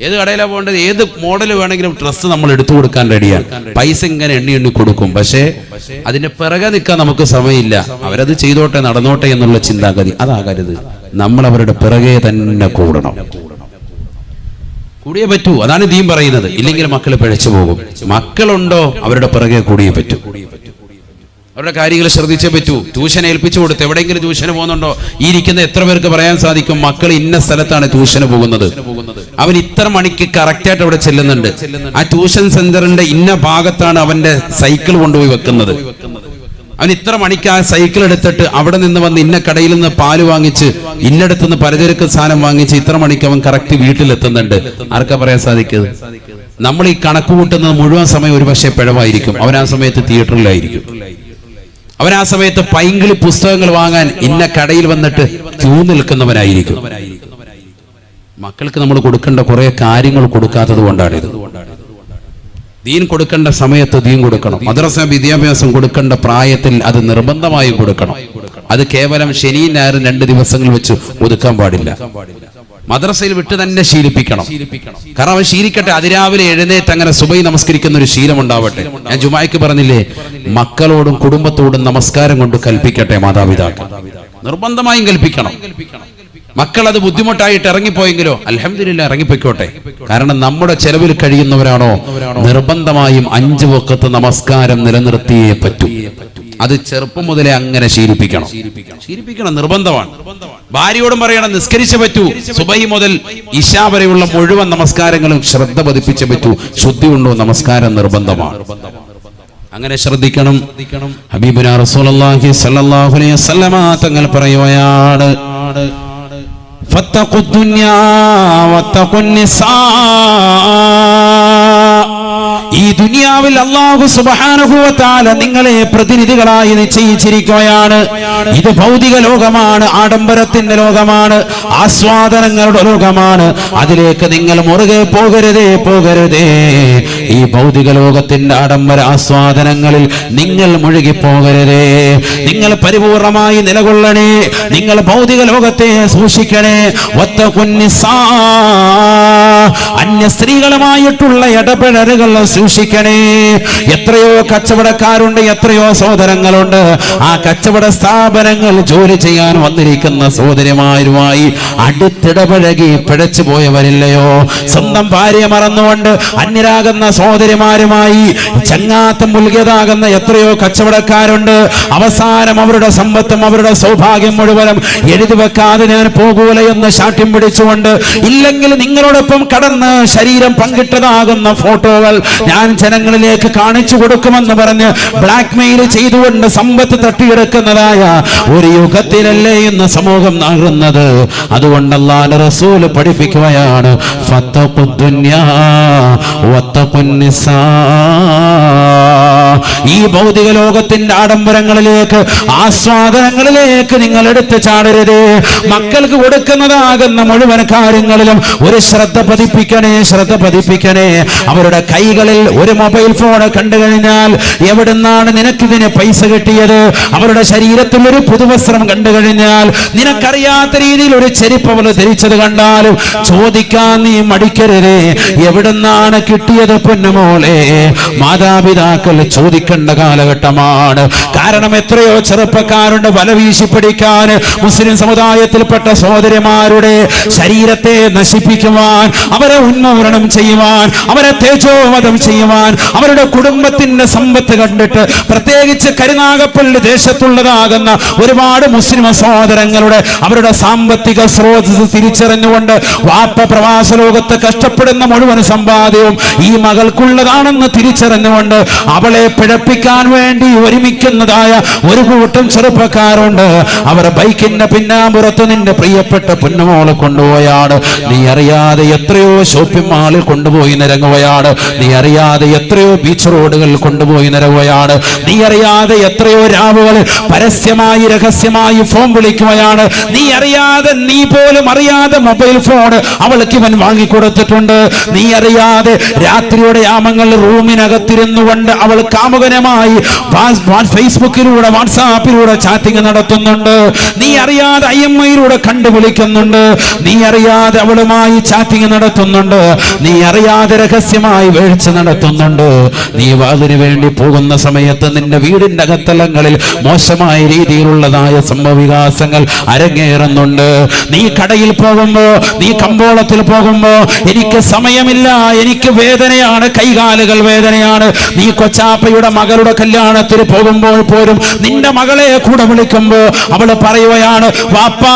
ഏത് കടയിലാണ് പോകേണ്ടത്, ഏത് മോഡൽ വേണമെങ്കിലും ഡ്രസ്സ് നമ്മൾ എടുത്തു കൊടുക്കാൻ റെഡിയാണ്. പൈസ ഇങ്ങനെ എണ്ണി കൊടുക്കും. പക്ഷേ അതിന്റെ പിറകെ നിൽക്കാൻ നമുക്ക് സമയമില്ല. അവരത് ചെയ്തോട്ടെ, നടന്നോട്ടെ എന്നുള്ള ചിന്താഗതി അതാകരുത്. നമ്മൾ അവരുടെ പിറകെ തന്നെ കൂടണം, കൂടിയേ പറ്റൂ. അതാണ് ദീൻ പറയുന്നത്. ഇല്ലെങ്കിൽ മക്കൾ പിഴച്ചു പോകും. മക്കളുണ്ടോ അവരുടെ പിറകെ കൂടിയേ പറ്റൂ. അവരുടെ കാര്യങ്ങൾ ശ്രദ്ധിച്ചേ പറ്റൂ. ട്യൂഷൻ ഏൽപ്പിച്ചു കൊടുത്ത് എവിടെയെങ്കിലും ട്യൂഷന് പോകുന്നുണ്ടോ? ഈ ഇരിക്കുന്ന എത്ര പേർക്ക് പറയാൻ സാധിക്കും മക്കൾ ഇന്ന സ്ഥലത്താണ് ട്യൂഷന് പോകുന്നത്, അവൻ ഇത്ര മണിക്ക് കറക്റ്റായിട്ട് അവിടെ ചെല്ലുന്നുണ്ട്, ആ ട്യൂഷൻ സെന്ററിന്റെ ഇന്ന ഭാഗത്താണ് അവന്റെ സൈക്കിൾ കൊണ്ടുപോയി വെക്കുന്നത്, അവൻ ഇത്ര മണിക്ക് ആ സൈക്കിൾ എടുത്തിട്ട് അവിടെ നിന്ന് വന്ന് ഇന്ന കടയിൽ നിന്ന് പാല് വാങ്ങിച്ച് ഇന്നടത്ത് നിന്ന് പലചരക്ക് സാധനം വാങ്ങിച്ച് ഇത്ര മണിക്ക് അവൻ കറക്റ്റ് വീട്ടിലെത്തുന്നുണ്ട്. ആർക്കാ പറയാൻ സാധിക്കുന്നത്? നമ്മൾ ഈ കണക്ക് കൂട്ടുന്നത് മുഴുവൻ സമയം ഒരു പക്ഷേ പിഴവായിരിക്കും. അവൻ ആ സമയത്ത് തിയേറ്ററിലായിരിക്കും, അവൻ ആ സമയത്ത് പൈങ്കിളി പുസ്തകങ്ങൾ വാങ്ങാൻ ഇന്ന കടയിൽ വന്നിട്ട് ക്യൂ നിൽക്കുന്നവനായിരിക്കും. മക്കൾക്ക് നമ്മൾ കൊടുക്കേണ്ട കുറെ കാര്യങ്ങൾ കൊടുക്കാത്തത് കൊണ്ടാണിത്. ദീൻ കൊടുക്കേണ്ട സമയത്ത് ദീൻ കൊടുക്കണം. മദ്രസ വിദ്യാഭ്യാസം കൊടുക്കേണ്ട പ്രായത്തിൽ അത് നിർബന്ധമായും കൊടുക്കണം. അത് കേവലം ശനി ഞായറും 2 ദിവസങ്ങൾ വെച്ച് ഒതുക്കാൻ പാടില്ല. മദ്രസയിൽ വിട്ട് തന്നെ ശീലിപ്പിക്കണം. കാരണം അവൻ ശീലിക്കട്ടെ. അതിരാവിലെ എഴുന്നേറ്റ് അങ്ങനെ സുബൈ നമസ്കരിക്കുന്ന ഒരു ശീലം ഉണ്ടാവട്ടെ. ഞാൻ ജുമായ്ക്ക് പറഞ്ഞില്ലേ, മക്കളോടും കുടുംബത്തോടും നമസ്കാരം കൊണ്ട് കൽപ്പിക്കട്ടെ. മാതാപിതാക്കൾ നിർബന്ധമായും കൽപ്പിക്കണം. മക്കൾ അത് ബുദ്ധിമുട്ടായിട്ട് ഇറങ്ങിപ്പോയെങ്കിലോ അൽഹംദുലില്ലാ ഇറങ്ങിപ്പോയിക്കോട്ടെ. കാരണം നമ്മുടെ ചെലവിൽ കഴിയുന്നവരാണോ നിർബന്ധമായും 5 വഖത്ത് നമസ്കാരം നിലനിർത്തിയേ പറ്റൂ. അത് ചെറുപ്പം മുതലേ അങ്ങനെ ശീലിപ്പിക്കണം. നിർബന്ധമാണ്. ഭാര്യയോടും പറയണം നിസ്കരിച്ചേ പറ്റൂ. സുബഹി മുതൽ ഇശാ വരെയുള്ള മുഴുവൻ നമസ്കാരങ്ങളും ശ്രദ്ധ പതിപ്പിച്ചേ പറ്റൂ. ശുദ്ധിയുണ്ടോ നമസ്കാരം നിർബന്ധമാണ്. അങ്ങനെ ശ്രദ്ധിക്കണം. ഹബീബുനാ റസൂലുള്ളാഹി സ്വല്ലല്ലാഹു അലൈഹി വസല്ലമ തങ്ങൾ പറയുകയാണ്, ഫത്തഖു ദുനിയാ വത്തഖു നിസാ. ഈ ദുനിയാവിൽ അല്ലാഹു സുബ്ഹാനഹു വ തആല നിങ്ങളെ പ്രതിനിധികളായി നിശ്ചയിച്ചിരിക്കുകയാണ്. ഇത് ഭൗതിക ലോകമാണ്, ആഡംബരത്തിന്റെ ലോകമാണ്, ആസ്വാദനങ്ങളുടെ ലോകമാണ്. അതിലേക്ക് നിങ്ങൾ മുറുകെ പോകരുതേ. ഈ ഭൗതിക ലോകത്തിന്റെ ആഡംബര ആസ്വാദനങ്ങളിൽ നിങ്ങൾ മുഴുകിപ്പോകരുതേ. നിങ്ങൾ പരിപൂർണമായി നിലകൊള്ളണേ. നിങ്ങൾ ഭൗതിക ലോകത്തെ സൂക്ഷിക്കണേ. അന്യ സ്ത്രീകളുമായിട്ടുള്ള ഇടപെടലുകൾ സൂക്ഷിക്കണേ. എത്രയോ കച്ചവടക്കാരുണ്ട്, എത്രയോ സഹോദരങ്ങളുണ്ട്. ആ കച്ചവട സ്ഥാപനങ്ങൾ ജോലി ചെയ്യാൻ വന്നിരിക്കുന്ന സഹോദരിമാരുമായി അടുത്തിടപഴകി പിഴച്ചു പോയവരില്ലയോ? സ്വന്തം ഭാര്യ മറന്നുകൊണ്ട് അന്യരാകുന്ന സഹോദരിമാരുമായി ചങ്ങാത്തം മുൽകിയതാകുന്ന എത്രയോ കച്ചവടക്കാരുണ്ട്. അവസാനം അവരുടെ സമ്പത്തും അവരുടെ സൗഭാഗ്യം മുഴുവനും എഴുതി വെക്കാതെ ഞാൻ പോകൂല എന്ന് ശാഠ്യം പിടിച്ചുകൊണ്ട്, ഇല്ലെങ്കിൽ നിങ്ങളോടൊപ്പം കടന്ന് ശരീരം പങ്കിട്ടതാകുന്ന ഫോട്ടോകൾ ഞാൻ ജനങ്ങളിലേക്ക് കാണിച്ചു കൊടുക്കുമെന്ന് പറഞ്ഞ് ബ്ലാക്ക് മെയിൽ ചെയ്തുകൊണ്ട് സമ്പത്ത് തട്ടിയെടുക്കുന്നതായ ഒരു യുഗത്തിലല്ലേ ഇന്ന് സമൂഹം നാകുന്നത്. അതുകൊണ്ട് അല്ലാഹുവിന്റെ റസൂൽ പഠിപ്പിക്കുകയാണ്, ഫത്തഖുദ്ദുനിയാ വത്തഖുന്നിസാ. ഈ ഭൗതിക ലോകത്തിന്റെ ആഡംബരങ്ങളിലേക്ക്, ആസ്വാദനങ്ങളിലേക്ക് നിങ്ങൾ എടുത്തു ചാടരുത്. മക്കൾക്ക് കൊടുക്കുന്നതാകുന്ന മുഴുവൻ കാര്യങ്ങളിലും ഒരു ശ്രദ്ധ പതിപ്പിക്കണേ. അവരുടെ കൈകളിൽ ഒരു മൊബൈൽ ഫോൺ കണ്ടു കഴിഞ്ഞാൽ എവിടുന്നാണ് നിനക്കിതിന് പൈസ കിട്ടിയത്? അവരുടെ ശരീരത്തിൽ ഒരു പുതുവസ്ത്രം കണ്ടു കഴിഞ്ഞാൽ, നിനക്കറിയാത്ത രീതിയിൽ ഒരു ചെരുപ്പ് അവർ ധരിച്ചത് കണ്ടാലും ചോദിക്കാൻ നീ മടിക്കരുതേ. എവിടുന്നാണ് കിട്ടിയത് പൊന്നുമോളെ? മാതാപിതാക്കൾ ചോദിക്കേണ്ട കാലഘട്ടമാണ്. കാരണം എത്രയോ ചെറുപ്പക്കാരുണ്ട് വല വീശി പിടിക്കാൻ മുസ്ലിം സമുദായത്തിൽപ്പെട്ട സഹോദരിമാരുടെ ശരീരത്തെ നശിപ്പിക്കുവാൻ, അവരെ ഉന്മൂലനം ചെയ്യുവാൻ, അവരെ തേജോവധം ചെയ്യുവാൻ, അവരുടെ കുടുംബത്തിന്റെ സമ്പത്ത് കണ്ടിട്ട്, പ്രത്യേകിച്ച് കരുനാഗപ്പള്ളി ദേശത്തുള്ളതാകുന്ന ഒരുപാട് മുസ്ലിം സഹോദരങ്ങളുടെ അവരുടെ സാമ്പത്തിക സ്രോതസ് തിരിച്ചറിഞ്ഞുകൊണ്ട് വാപ്പ പ്രവാസ ലോകത്ത് കഷ്ടപ്പെടുന്ന മുഴുവൻ സമ്പാദ്യവും ഈ മകൾക്കുള്ളതാണെന്ന് തിരിച്ചറിഞ്ഞുകൊണ്ട് അവളെ പിഴപ്പിക്കാൻ വേണ്ടി ഒരുമിക്കുന്നതായ ഒരു കൂട്ടം ചെറുപ്പക്കാരുണ്ട്. അവർ ബൈക്കിന്റെ പിന്നാമ്പുറത്ത് നിന്റെ പ്രിയപ്പെട്ട പൊന്നുമോളെ കൊണ്ടുപോയാണ്. നീ അറിയാതെ എത്രയോ ഷോപ്പിംഗ് മാളിൽ കൊണ്ടുപോയി നിരങ്ങുകയാണ്. നീ അറിയാതെ എത്രയോ ബീച്ച് റോഡുകൾ കൊണ്ടുപോയി നിരങ്ങുകയാണ്. നീ അറിയാതെ എത്രയോ രാവുകൾ പരസ്യമായി രഹസ്യമായി ഫോൺ വിളിക്കുകയാണ്. നീ അറിയാതെ, നീ പോലും അറിയാതെ മൊബൈൽ ഫോൺ അവൾക്ക് ഇവൻ വാങ്ങിക്കൊടുത്തിട്ടുണ്ട്. നീ അറിയാതെ രാത്രിയുടെ യാമങ്ങളിൽ റൂമിനകത്തിരുന്നു കൊണ്ട് അവൾ കാമുകനുമായി ഫേസ്ബുക്കിലൂടെ വാട്സാപ്പിലൂടെ ചാറ്റിംഗ് നടത്തുന്നുണ്ട്. നീ അറിയാതെ IMIയിലൂടെ കണ്ടുവിളിക്കുന്നുണ്ട്. നീ അറിയാതെ അവളുമായി ചാറ്റിംഗ് നടത്തുന്നുണ്ട്. നീ അറിയാതെ രഹസ്യമായി വീഴ്ച നടത്തുന്നുണ്ട്. നീ അതിനു വേണ്ടി പോകുന്ന സമയത്ത് നിന്റെ വീടിന്റെ അകത്തളങ്ങളിൽ മോശമായ രീതിയിലുള്ളതായ സംഭവവികാസങ്ങൾ അരങ്ങേറുന്നുണ്ട്. നീ കടയിൽ പോകുമ്പോ, നീ കമ്പോളത്തിൽ പോകുമ്പോ, എനിക്ക് സമയമില്ല, എനിക്ക് വേദനയാണ്, കൈകാലുകൾ വേദനയാണ്, നീ കൊച്ചാപ്പയുടെ മകളുടെ കല്യാണത്തിന് പോകുമ്പോൾ പോലും നിന്റെ മകളെ കൂടെ വിളിക്കുമ്പോ അവള് പറയുകയാണ്, വാപ്പാ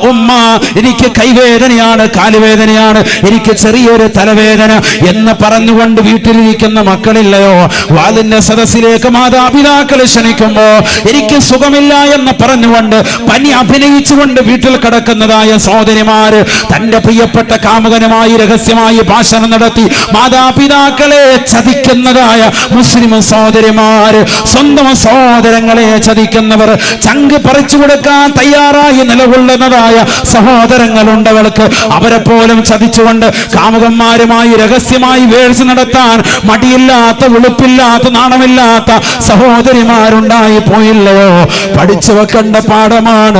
ഉമ്മ എനിക്ക് കൈവേദനയാണ്, കാലുവേദനയാണ്, എനിക്ക് ചെറിയൊരു തലവേദന എന്ന് പറഞ്ഞുകൊണ്ട് വീട്ടിലിരിക്കുന്ന മക്കളില്ലയോ? വാതിന്റെ സദസ്സിലേക്ക് മാതാപിതാക്കളെ ക്ഷണിക്കുമ്പോ എനിക്ക് സുഖമില്ല എന്ന് പറഞ്ഞുകൊണ്ട് പനി അഭിനയിച്ചുകൊണ്ട് വീട്ടിൽ കിടക്കുന്നതായ സഹോദരിമാര് തന്റെ പ്രിയപ്പെട്ട കാമുകനുമായി രഹസ്യമായി ഭാഷണം നടത്തി മാതാപിതാക്കളെ ചതിക്കുന്നതായ മുസ്ലിം സഹോദരിമാര്, സ്വന്തം സഹോദരങ്ങളെ ചതിക്കുന്നവർ, ചങ്ക് പറിച്ചു കൊടുക്കാൻ തയ്യാറായി നിലകൊള്ളുന്നതായ സഹോദരങ്ങളുണ്ടവൾക്ക് അവരെ പോലും ചതിച്ചുകൊണ്ട് കാമുകന്മാരുമായി രഹസ്യമായി വേഴ്ച നടത്താൻ മടിയില്ലാത്ത, ഉളുപ്പില്ലാത്ത, നാണമില്ലാത്ത സഹോദരിമാരുണ്ടായി പോയില്ലയോ? പഠിച്ചു വെക്കേണ്ട പാഠമാണ്.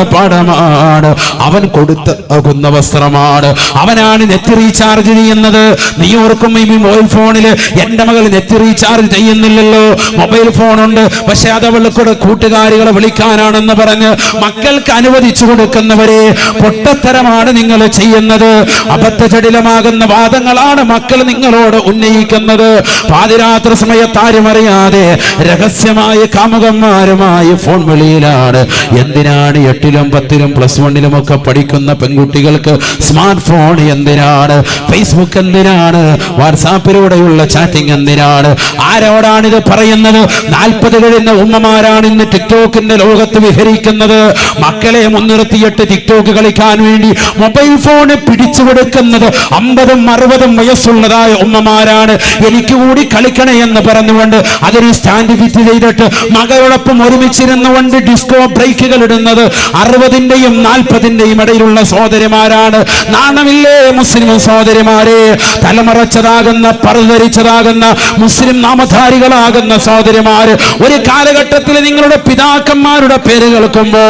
അവൻ കൊടുത്താകുന്ന വസ്ത്രമാണ്. അവനാണ് നെറ്റ് റീചാർജ് ചെയ്യുന്നത്. നീ ഓർക്കും ഈ മൊബൈൽ ഫോണില് എന്റെ മകൾ നെറ്റ് റീചാർജ് ചെയ്യുന്നില്ലല്ലോ, മൊബൈൽ ഫോണുണ്ട്, പക്ഷെ അത് അവൾക്കൂടെ കൂട്ടുകാരികളെ വിളിക്കാനാണെന്ന് പറഞ്ഞ് മക്കൾക്ക് അനുവദിച്ചു കൊടുക്കുന്നവരെ പൊട്ടത്തരമാണ് നിങ്ങൾ ചെയ്യുന്നത്. അബദ്ധജടിലമാകുന്ന വാദങ്ങളാണ് മക്കൾ നിങ്ങളോട് ഉന്നയിക്കുന്നത്. പാതിരാത്രി സമയത്ത് ആരും അറിയാതെ രഹസ്യമായ കാമുകന്മാരുമായി ഫോൺ വിളിയിലാണ്. എന്തിനാണ് 8ലും 10ലും +1 ഒക്കെ പഠിക്കുന്ന പെൺകുട്ടികൾക്ക് സ്മാർട്ട് ഫോൺ എന്തിനാണ്? ഫേസ്ബുക്ക് എന്തിനാണ്? വാട്സാപ്പിലൂടെയുള്ള ചാറ്റിംഗ് എന്തിനാണ്? ആരോടാണിത് പറയുന്നത്? 40 കഴിഞ്ഞ ഉമ്മമാരാണ് ഇന്ന് ടിക്ടോക്കിന്റെ ലോകത്ത് വിഹരിക്കുന്നത്. മക്കളെ മുൻനിർത്തിയിട്ട് ടിക്ടോക്ക് കളിക്കാൻ വേണ്ടി മൊബൈൽ ഫോൺ പിടിച്ചു കൊടുക്കുന്നത് 50ഉം 60ഉം വയസ്സുള്ളതായ ഉമ്മമാരാണ്. എനിക്ക് കൂടി കളിക്കണേ എന്ന് പറഞ്ഞുകൊണ്ട് അതിന് സ്റ്റാൻഡ് ഫിറ്റ് ചെയ്തിട്ട് മകളോടൊപ്പം ഒരുമിച്ചിരുന്നുകൊണ്ട് ഡിസ്കോ ബ്രേക്കുകൾ ഇടുന്നത് 60ന്റെയും 40ന്റെയും ഇടയിലുള്ള സഹോദരിമാരാണ്. നാണമില്ലേ മുസ്ലിം സഹോദരിമാരെ? തലമറച്ചതാകുന്ന, പറുധരിച്ചതാകുന്ന മുസ്ലിം നാമധാരികളാകുന്ന സഹോദരിമാര് ഒരു കാലഘട്ടത്തിൽ നിങ്ങളുടെ പിതാക്കന്മാരുടെ പേര് കേൾക്കുമ്പോ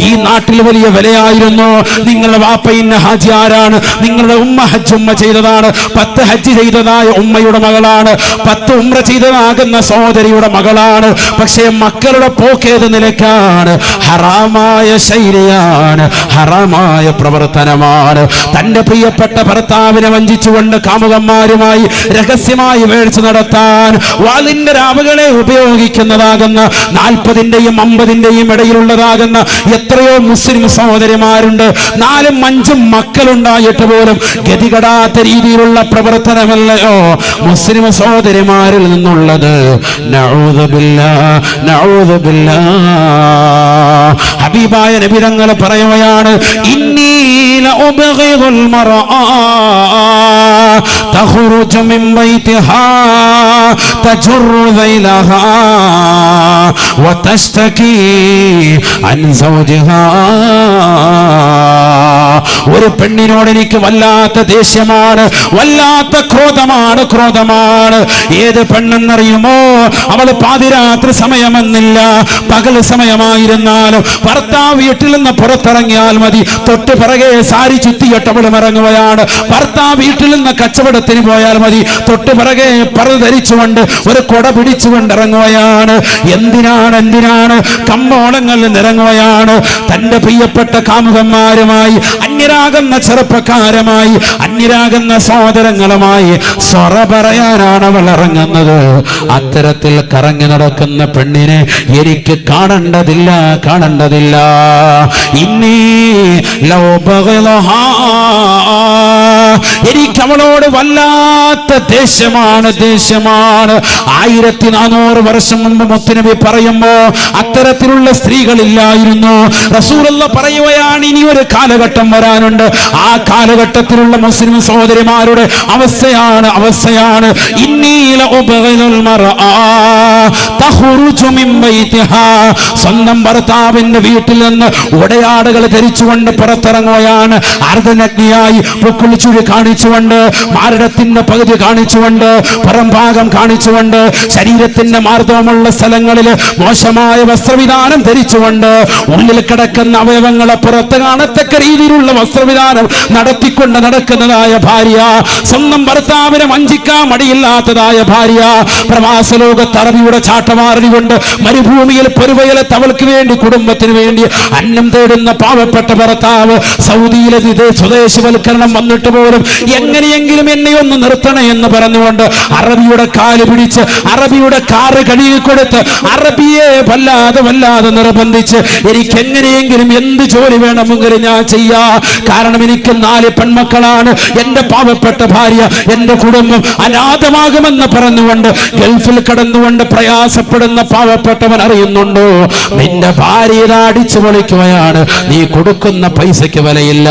ഈ നാട്ടിൽ വലിയ വിലയായിരുന്നു. നിങ്ങളുടെ വാപ്പ ഇന്ന ഹാജി ആരാണ്? നിങ്ങളുടെ ഉമ്മ ഹജ്ജ് ഉമ്മ ചെയ്തതാണ്. 10 ഹജ്ജ് ചെയ്തതായ ഉമ്മയുടെ മകളാണ്. 10 ഉംറ ചെയ്തതാകുന്ന സഹോദരിയുടെ മകളാണ്. പക്ഷേ മക്കളുടെ പോക്കേത് നിലക്കാണ്? ഹറാമായ ശൈലിയാണ്, ഹറാമായ പ്രവർത്തനമാണ്. തന്റെ പ്രിയപ്പെട്ട ഭർത്താവിനെ വഞ്ചിച്ചുകൊണ്ട് കാമുകന്മാരുമായി രഹസ്യമായി വേഴ്ച നടത്താൻ വാളിന്റെ രാവുകളെ ഉപയോഗിക്കുന്നതാകുന്ന 40ന്റെയും 50ന്റെയും ഇടയിലുള്ളതാകുന്ന എത്രയോ മുസ്ലിം സഹോദരിമാരുണ്ട്. 4ഉം 5ഉം മക്കളുണ്ടായിട്ട് പോലും ഗതികെടാത്ത രീതിയിലുള്ള പ്രവർത്തനമല്ലയോ മുസ്ലിം സഹോദരിമാരിൽ നിന്നുള്ളത്? നഊദു ബില്ലാഹ്, നഊദു ബില്ലാഹ്. ഹബീബായ നബി തങ്ങൾ പറയുകയാണ്, ഇന്നി ലഉബ്ഗിദുൽ മർആ തഖ്റുജു മിൻ ബൈതിഹാ തജുറു ദൈലഹാ വതസ്തകി അൻ സൗജിഹാ. ഒരു പെണ്ണിനോട് എനിക്ക് വല്ലാത്ത ദേഷ്യമാണ്, വല്ലാത്ത ക്രോധമാണ്. ഏത് പെണ്ണെന്നറിയുമോ? അവൾ പാതിരാത്രി സമയമെന്നില്ല, പകൽ സമയമായിരുന്നാലും ഭർത്താവ് വീട്ടിൽ നിന്ന് പുറത്തിറങ്ങിയാൽ മതി, തൊട്ട് പിറകെ സാരി ചുറ്റിയിട്ട് അവളും ഇറങ്ങുകയാണ്. ഭർത്താവ് വീട്ടിൽ നിന്ന് കച്ചവടത്തിന് പോയാൽ മതി, തൊട്ട് പിറകെ പർദ്ദ ധരിച്ചുകൊണ്ട് ഒരു കൊട പിടിച്ചുകൊണ്ട് ഇറങ്ങുകയാണ്. എന്തിനാണ്? കമ്പോളങ്ങളിൽ നിറങ്ങുകയാണ്. തന്റെ പ്രിയപ്പെട്ട കാമുകന്മാരുമായി, അന്യരാകുന്ന ചെറുപ്പക്കാരുമായി, അന്യരാകുന്ന സഹോദരങ്ങളുമായി സ്വറ പറയാനാണ് അവൾ ഇറങ്ങുന്നത്. അത്തരത്തിൽ കറങ്ങി നടക്കുന്ന പെണ്ണിനെ എനിക്ക് കാണേണ്ടതില്ല. ഇന്നീ ലൗബഗലഹാ, എനിക്ക് അവളോട് വല്ലാത്ത ദേഷ്യമാണ്. 1400 വർഷം മുമ്പ് മുത്തുനബി പറയുമ്പോ അത്തരത്തിലുള്ള സ്ത്രീകളില്ലായിരുന്നു. റസൂലുള്ള പറയുകയാണ്, ഇനി ഒരു കാലഘട്ടം വരാനുണ്ട്. ആ കാലഘട്ടത്തിലുള്ള മുസ്ലിം സഹോദരിമാരുടെ അവസ്ഥയാണ് ഇന്നീല ഉബഗലുൽ മർആ തഖ്റുജു മിൻ ബൈതിഹാ. സ്വന്തം ഭർത്താവിന്റെ വീട്ടിൽ നിന്ന് ഉടയാടകൾ ധരിച്ചുകൊണ്ട് പുറത്തിറങ്ങുകയാണ്. അർദ്ധനഗ്നിയായി പൊക്കുളിച്ചുഴി കാണിച്ചുകൊണ്ട്, മാരടത്തിന്റെ പകുതി കാണിച്ചുകൊണ്ട്, പുറംഭാഗം കാണിച്ചുകൊണ്ട്, ശരീരത്തിന്റെ മാർദ്ദവമുള്ള സ്ഥലങ്ങളിൽ മോശമായ വസ്ത്രവിധാനം ധരിച്ചുകൊണ്ട്, ഉള്ളിൽ കിടക്കുന്ന അവയവങ്ങളെ പുറത്ത് കാണത്തക്ക രീതിയിലുള്ള വസ്ത്രവിധാനം നടത്തിക്കൊണ്ട് നടക്കുന്നതായ ഭാര്യ, സ്വന്തം ഭർത്താവിനെ വഞ്ചിക്കാൻ മടിയില്ലാത്തതായ ഭാര്യ, പ്രവാസ ലോകത്ത് അറബിയുടെ ചാട്ടമാറികൊണ്ട് മരുഭൂമിയിൽ പൊരുവയിലെ തവൾക്ക് വേണ്ടി കുടുംബത്തിന് വേണ്ടി അന്നം തേടുന്ന പാവപ്പെട്ട ഭർത്താവ്, സൗദിയിലെ സ്വദേശിവൽക്കരണം വന്നിട്ട് പോലും എങ്ങനെയെങ്കിലും എന്നെ ഒന്ന് നിർത്തണേ എന്ന് പറഞ്ഞുകൊണ്ട് അറബിയുടെ കാല് പിടിച്ച് അറബിയുടെ കാറ് കഴുകിക്കൊടുത്ത് അറബിയെ വല്ലാതെ നിർബന്ധിച്ച് എനിക്ക് എങ്ങനെയെങ്കിലും എന്ത് ജോലി വേണമെങ്കിലും ഞാൻ ചെയ്യാ, കാരണം എനിക്ക് 4 പെൺമക്കളാണ്, എന്റെ പാവപ്പെട്ട ഭാര്യ, എന്റെ കുടുംബം അനാഥമാകുമെന്ന് പറഞ്ഞുകൊണ്ട് ഗൾഫിൽ കടന്നുകൊണ്ട് പ്രയാസപ്പെടുന്ന പാവപ്പെട്ടവൻ അറിയുന്നുണ്ടോ നിന്റെ ഭാര്യ അടിച്ചു പൊളിക്കുകയാണ്, നീ കൊടുക്കുന്ന പൈസയ്ക്ക് വിലയില്ല.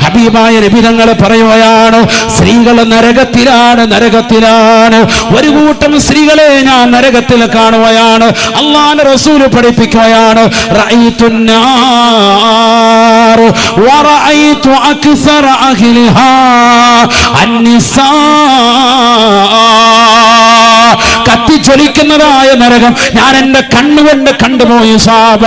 ഹബീബായ നബി തങ്ങൾ പറയുകയാണ്, സ്ത്രീകൾ നരകത്തിലാണ്. ഒരു കൂട്ടം സ്ത്രീകളെ ഞാൻ നരകത്തിൽ കാണുകയാണ്. അല്ലാഹുവിന്റെ റസൂൽ പഠിപ്പിക്കുകയാണ്, റഅയ്തുന്നാർ വറഅയ്തു അക്സറ അഹ്ലിഹാ അന്നിസാ. കത്തിജ്വലിക്കുന്നതായ നരകം ഞാൻ എന്റെ കണ്ണുകൊണ്ട് കണ്ടുപോയി സാബ.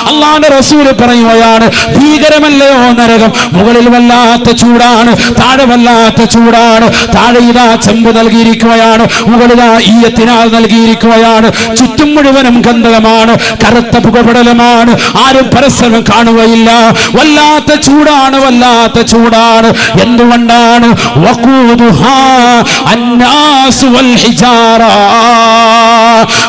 അല്ലാഹുവിന്റെ റസൂല് പറയുകയാണ്, ഭീകരമല്ലയോ നരകം, മുകളിൽ വല്ലാത്ത ചൂടാണ്, താഴെ വല്ലാത്ത ചൂടാണ്. താഴെ ഇതാ ചെമ്പ് നൽകിയിരിക്കുകയാണ്, മുകളിലാ ഈയത്തിനാൽ നൽകിയിരിക്കുകയാണ്, ചുറ്റും മുഴുവനും ഗന്ധകമാണ്, കറുത്ത പുകപടലമാണ്, ആരും പരസ്പരം കാണുകയില്ല. വല്ലാത്ത ചൂടാണ്. എന്തുകൊണ്ടാണ്? വഖൂദുഹാ അന്നാസ് വൽ ഹിജാറ.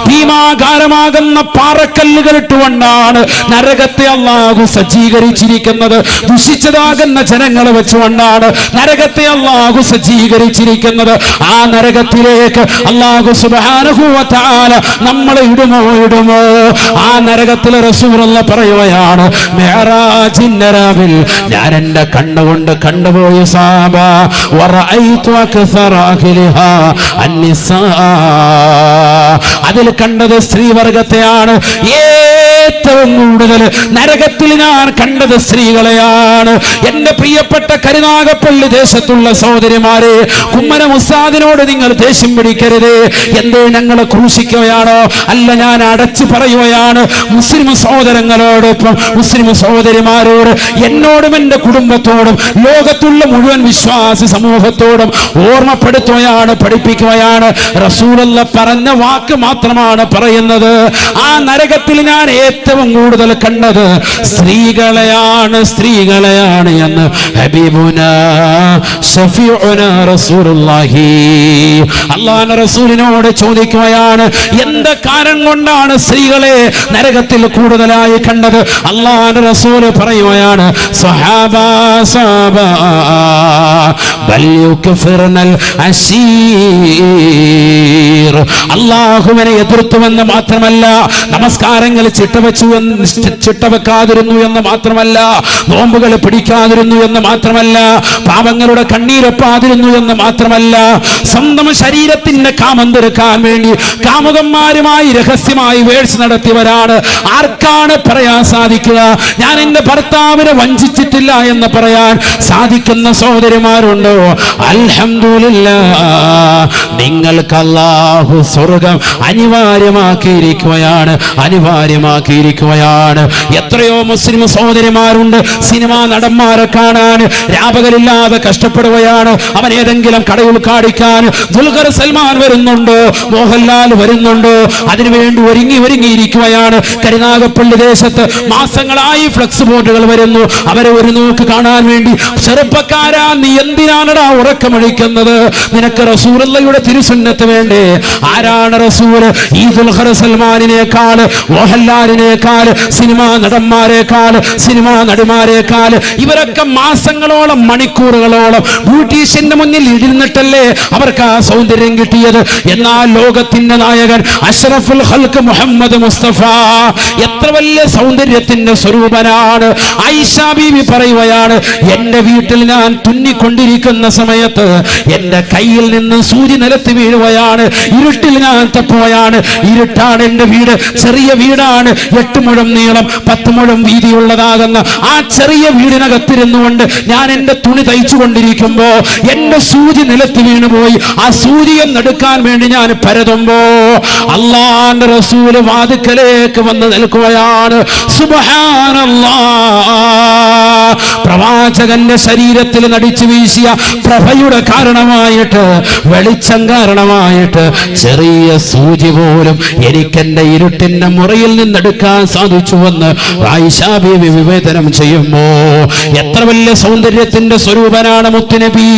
ഭീമാകാരമാകുന്ന പാറക്കല്ലുകൾ ഇട്ടുകൊണ്ടാണ് നരകത്തെ അല്ലാഹു സജ്ജീകരിച്ചിരിക്കുന്നത്. ദുഷിച്ചതാകുന്ന ജനങ്ങളെ വെച്ചുകൊണ്ടാണ് നരകത്തെ അല്ലാഹു സജ്ജീകരിച്ചിരിക്കുന്നത്. ആ നരകത്തിലേക്ക് അല്ലാഹു സുബ്ഹാനഹു വ തആല നമ്മളെ ഇടുമോ? ആ നരകത്തിൽ റസൂലുള്ളാഹി പറയുകയാണ്, മിഅ്റാജിൻ രാവിൽ ഞാൻ എന്റെ കണ്ണുകൊണ്ട് കണ്ടുപോയ സാബ, വറഅയ്തു അക്സറ അഹ്ലിഹാ അന്നിസാ. അതിൽ കണ്ടത് സ്ത്രീവർഗത്തെയാണ്. ഏറ്റവും കൂടുതൽ നരകത്തിൽ ഞാൻ കണ്ടത് സ്ത്രീകളെയാണ്. എന്റെ പ്രിയപ്പെട്ട കരുനാഗപ്പള്ളി ദേശത്തുള്ള സഹോദരിമാരെ, കുമ്മനം ഉസ്താദിനോട് നിങ്ങൾ ദേഷ്യം പിടിക്കരുത്. എന്തേ ഞങ്ങളെ ക്രൂശിക്കുകയാണോ? അല്ല, ഞാൻ അടച്ചു പറയുകയാണ്. മുസ്ലിം സഹോദരങ്ങളോടൊപ്പം മുസ്ലിം സഹോദരിമാരോട്, എന്നോടും എന്റെ കുടുംബത്തോടും ലോകത്തുള്ള മുഴുവൻ വിശ്വാസി സമൂഹത്തോടും ഓർമ്മപ്പെടുത്തുകയാണ്, പഠിപ്പിക്കുകയാണ്. റസൂലുള്ളാഹി പറഞ്ഞ വാക്ക് മാത്രമാണ് പറയുന്നത്. ആ നരകത്തിൽ ഞാൻ ഏറ്റവും കൂടുതൽ കണ്ടത് സ്ത്രീകളെയാണ് എന്ന് ഹബീബുനാ ശഫീഉനാ റസൂലുള്ളാഹി. അല്ലാഹുവിന്റെ റസൂലിനോട് ചോദിക്കുകയാണ്, എന്ത് കാരണം കൊണ്ടാണ് സ്ത്രീകളെ നരകത്തിൽ കൂടുതലായി കണ്ടത്? അല്ലാഹുവിന്റെ റസൂൽ പറയുകയാണ്, സ്വഹാബാ ബൽ യുക്ഫിർനൽ അശീർ. അല്ലാഹുവിനെ എതിർത്തുവെന്ന് മാത്രമല്ല, നമസ്കാരങ്ങൾ ചിട്ടവെക്കാതിരുന്നു എന്ന് മാത്രമല്ല, നോമ്പുകൾ പിടിക്കാതിരുന്നു എന്ന് മാത്രമല്ല, പാപങ്ങളുടെ കണ്ണീരൊപ്പാതിരുന്നു എന്ന് മാത്രമല്ല, സ്വന്തം ശരീരത്തിന്റെ കാമം തീർക്കാൻ വേണ്ടി കാമുകന്മാരുമായി രഹസ്യമായി വേഴ്സ് നടത്തിയവരാണ്. ആർക്കാണ് പറയാൻ സാധിക്കുക? ഞാൻ എന്റെ ഭർത്താവിനെ വഞ്ചിച്ചിട്ടില്ല എന്ന് പറയാൻ സാധിക്കുന്ന സഹോദരിമാരുണ്ടോ? അൽഹംദുലില്ലാഹ്, നിങ്ങൾക്ക് അല്ലാഹു സ്വർഗം അനിവാര്യമാക്കിയിരിക്കുകയാണ്. എത്രയോ മുസ്ലിം സഹോദരിമാരുണ്ട് സിനിമാ നടന്മാരെ കാണാൻ രാപകലില്ലാതെ കഷ്ടപ്പെടുകയാണ്. അവൻ ഏതെങ്കിലും കട ഉദ്ഘാടിക്കാൻ ദുൽഖർ സൽമാൻ വരുന്നുണ്ടോ, മോഹൻലാൽ വരുന്നുണ്ടോ, അതിനുവേണ്ടി ഒരുങ്ങിയിരിക്കുകയാണ്. കരുനാഗപ്പള്ളി ദേശത്ത് മാസങ്ങളായി ഫ്ലക്സ് ബോർഡുകൾ വരുന്നു. അവരെ ഒരു നോക്ക് കാണാൻ വേണ്ടി, ചെറുപ്പക്കാരാ നീ എന്തിനാണടാ ഉറക്കമൊഴിക്കുന്നത്? നിനക്ക് റസൂലുള്ളാഹിയുടെ തിരുസുന്നത്ത് വേണ്ടേ? ആരാണ് റസൂൽ? ഈ ദുൽഖർ സൽമാനിനേക്കാൾ, മോഹൻലാലിനേക്കാൾ, സിനിമാ നടന്മാരെക്കാൾ, സിനിമാ നടിമാരെക്കാൾ ഇവരൊക്കെ മാസങ്ങളോളം മണിക്കൂറുകളോളം ബ്യൂട്ടീഷ്യന്റെ മുന്നിൽ ഇരുന്നിട്ടല്ലേ അവർക്ക് ആ സൗന്ദര്യം കിട്ടിയത്. എന്നാൽ ലോകത്തിന്റെ നായകൻ അഷ്റഫുൽ ഖൽഖ് മുഹമ്മദ് മുസ്തഫ എത്ര വലിയ സൗന്ദര്യത്തിന്റെ സ്വരൂപനാണ്. ആയിഷ ബീവി പറയുകയാണ്, എന്റെ വീട്ടിൽ ഞാൻ തുന്നിക്കൊണ്ടിരിക്കുന്ന സമയത്ത് എന്റെ കയ്യിൽ നിന്ന് സൂര്യ നിലത്ത് വീഴുകയാണ്. ഇരുട്ടിൽ ഞാൻ തപ്പുകയാണ്. ഇരുട്ടാണ് എന്റെ വീട്. ചെറിയ വീടാണ്, 8 മുഴം നീളം 10 മുഴം വീതിയുള്ളതാകുന്ന ആ ചെറിയ വീടിനകത്തിരുന്നുകൊണ്ട് ഞാൻ എന്റെ തുണി തയ്ച്ചു കൊണ്ടിരിക്കുമ്പോ എന്റെ സൂചി നിലത്ത് വീണുപോയി. ആ സൂചിയെ എടുക്കാൻ വേണ്ടി ഞാൻ പരതുമ്പോ അല്ലാഹുവിന്റെ റസൂൽ വാതിക്കലേക്ക് വന്ന് നിൽക്കുകയാണ്. സുബ്ഹാനല്ലാഹ്. പ്രവാചകന്റെ ശരീരത്തിൽ നടിച്ചു വീശിയ പ്രഭയുടെ കാരണമായിട്ട്, വെളിച്ചം കാരണമായിട്ട് ചെറിയ സൂചി പോലും എനിക്കെന്റെ ഇരുട്ടിന്റെ മുറിയിൽ നിന്നെടുക്കാൻ സാധിച്ചുവെന്ന് ആയിഷ ബീവി വിവേചനം ചെയ്യുമ്പോ എത്ര വലിയ സൗന്ദര്യത്തിന്റെ സ്വരൂപനാണ് മുത്തുനബി.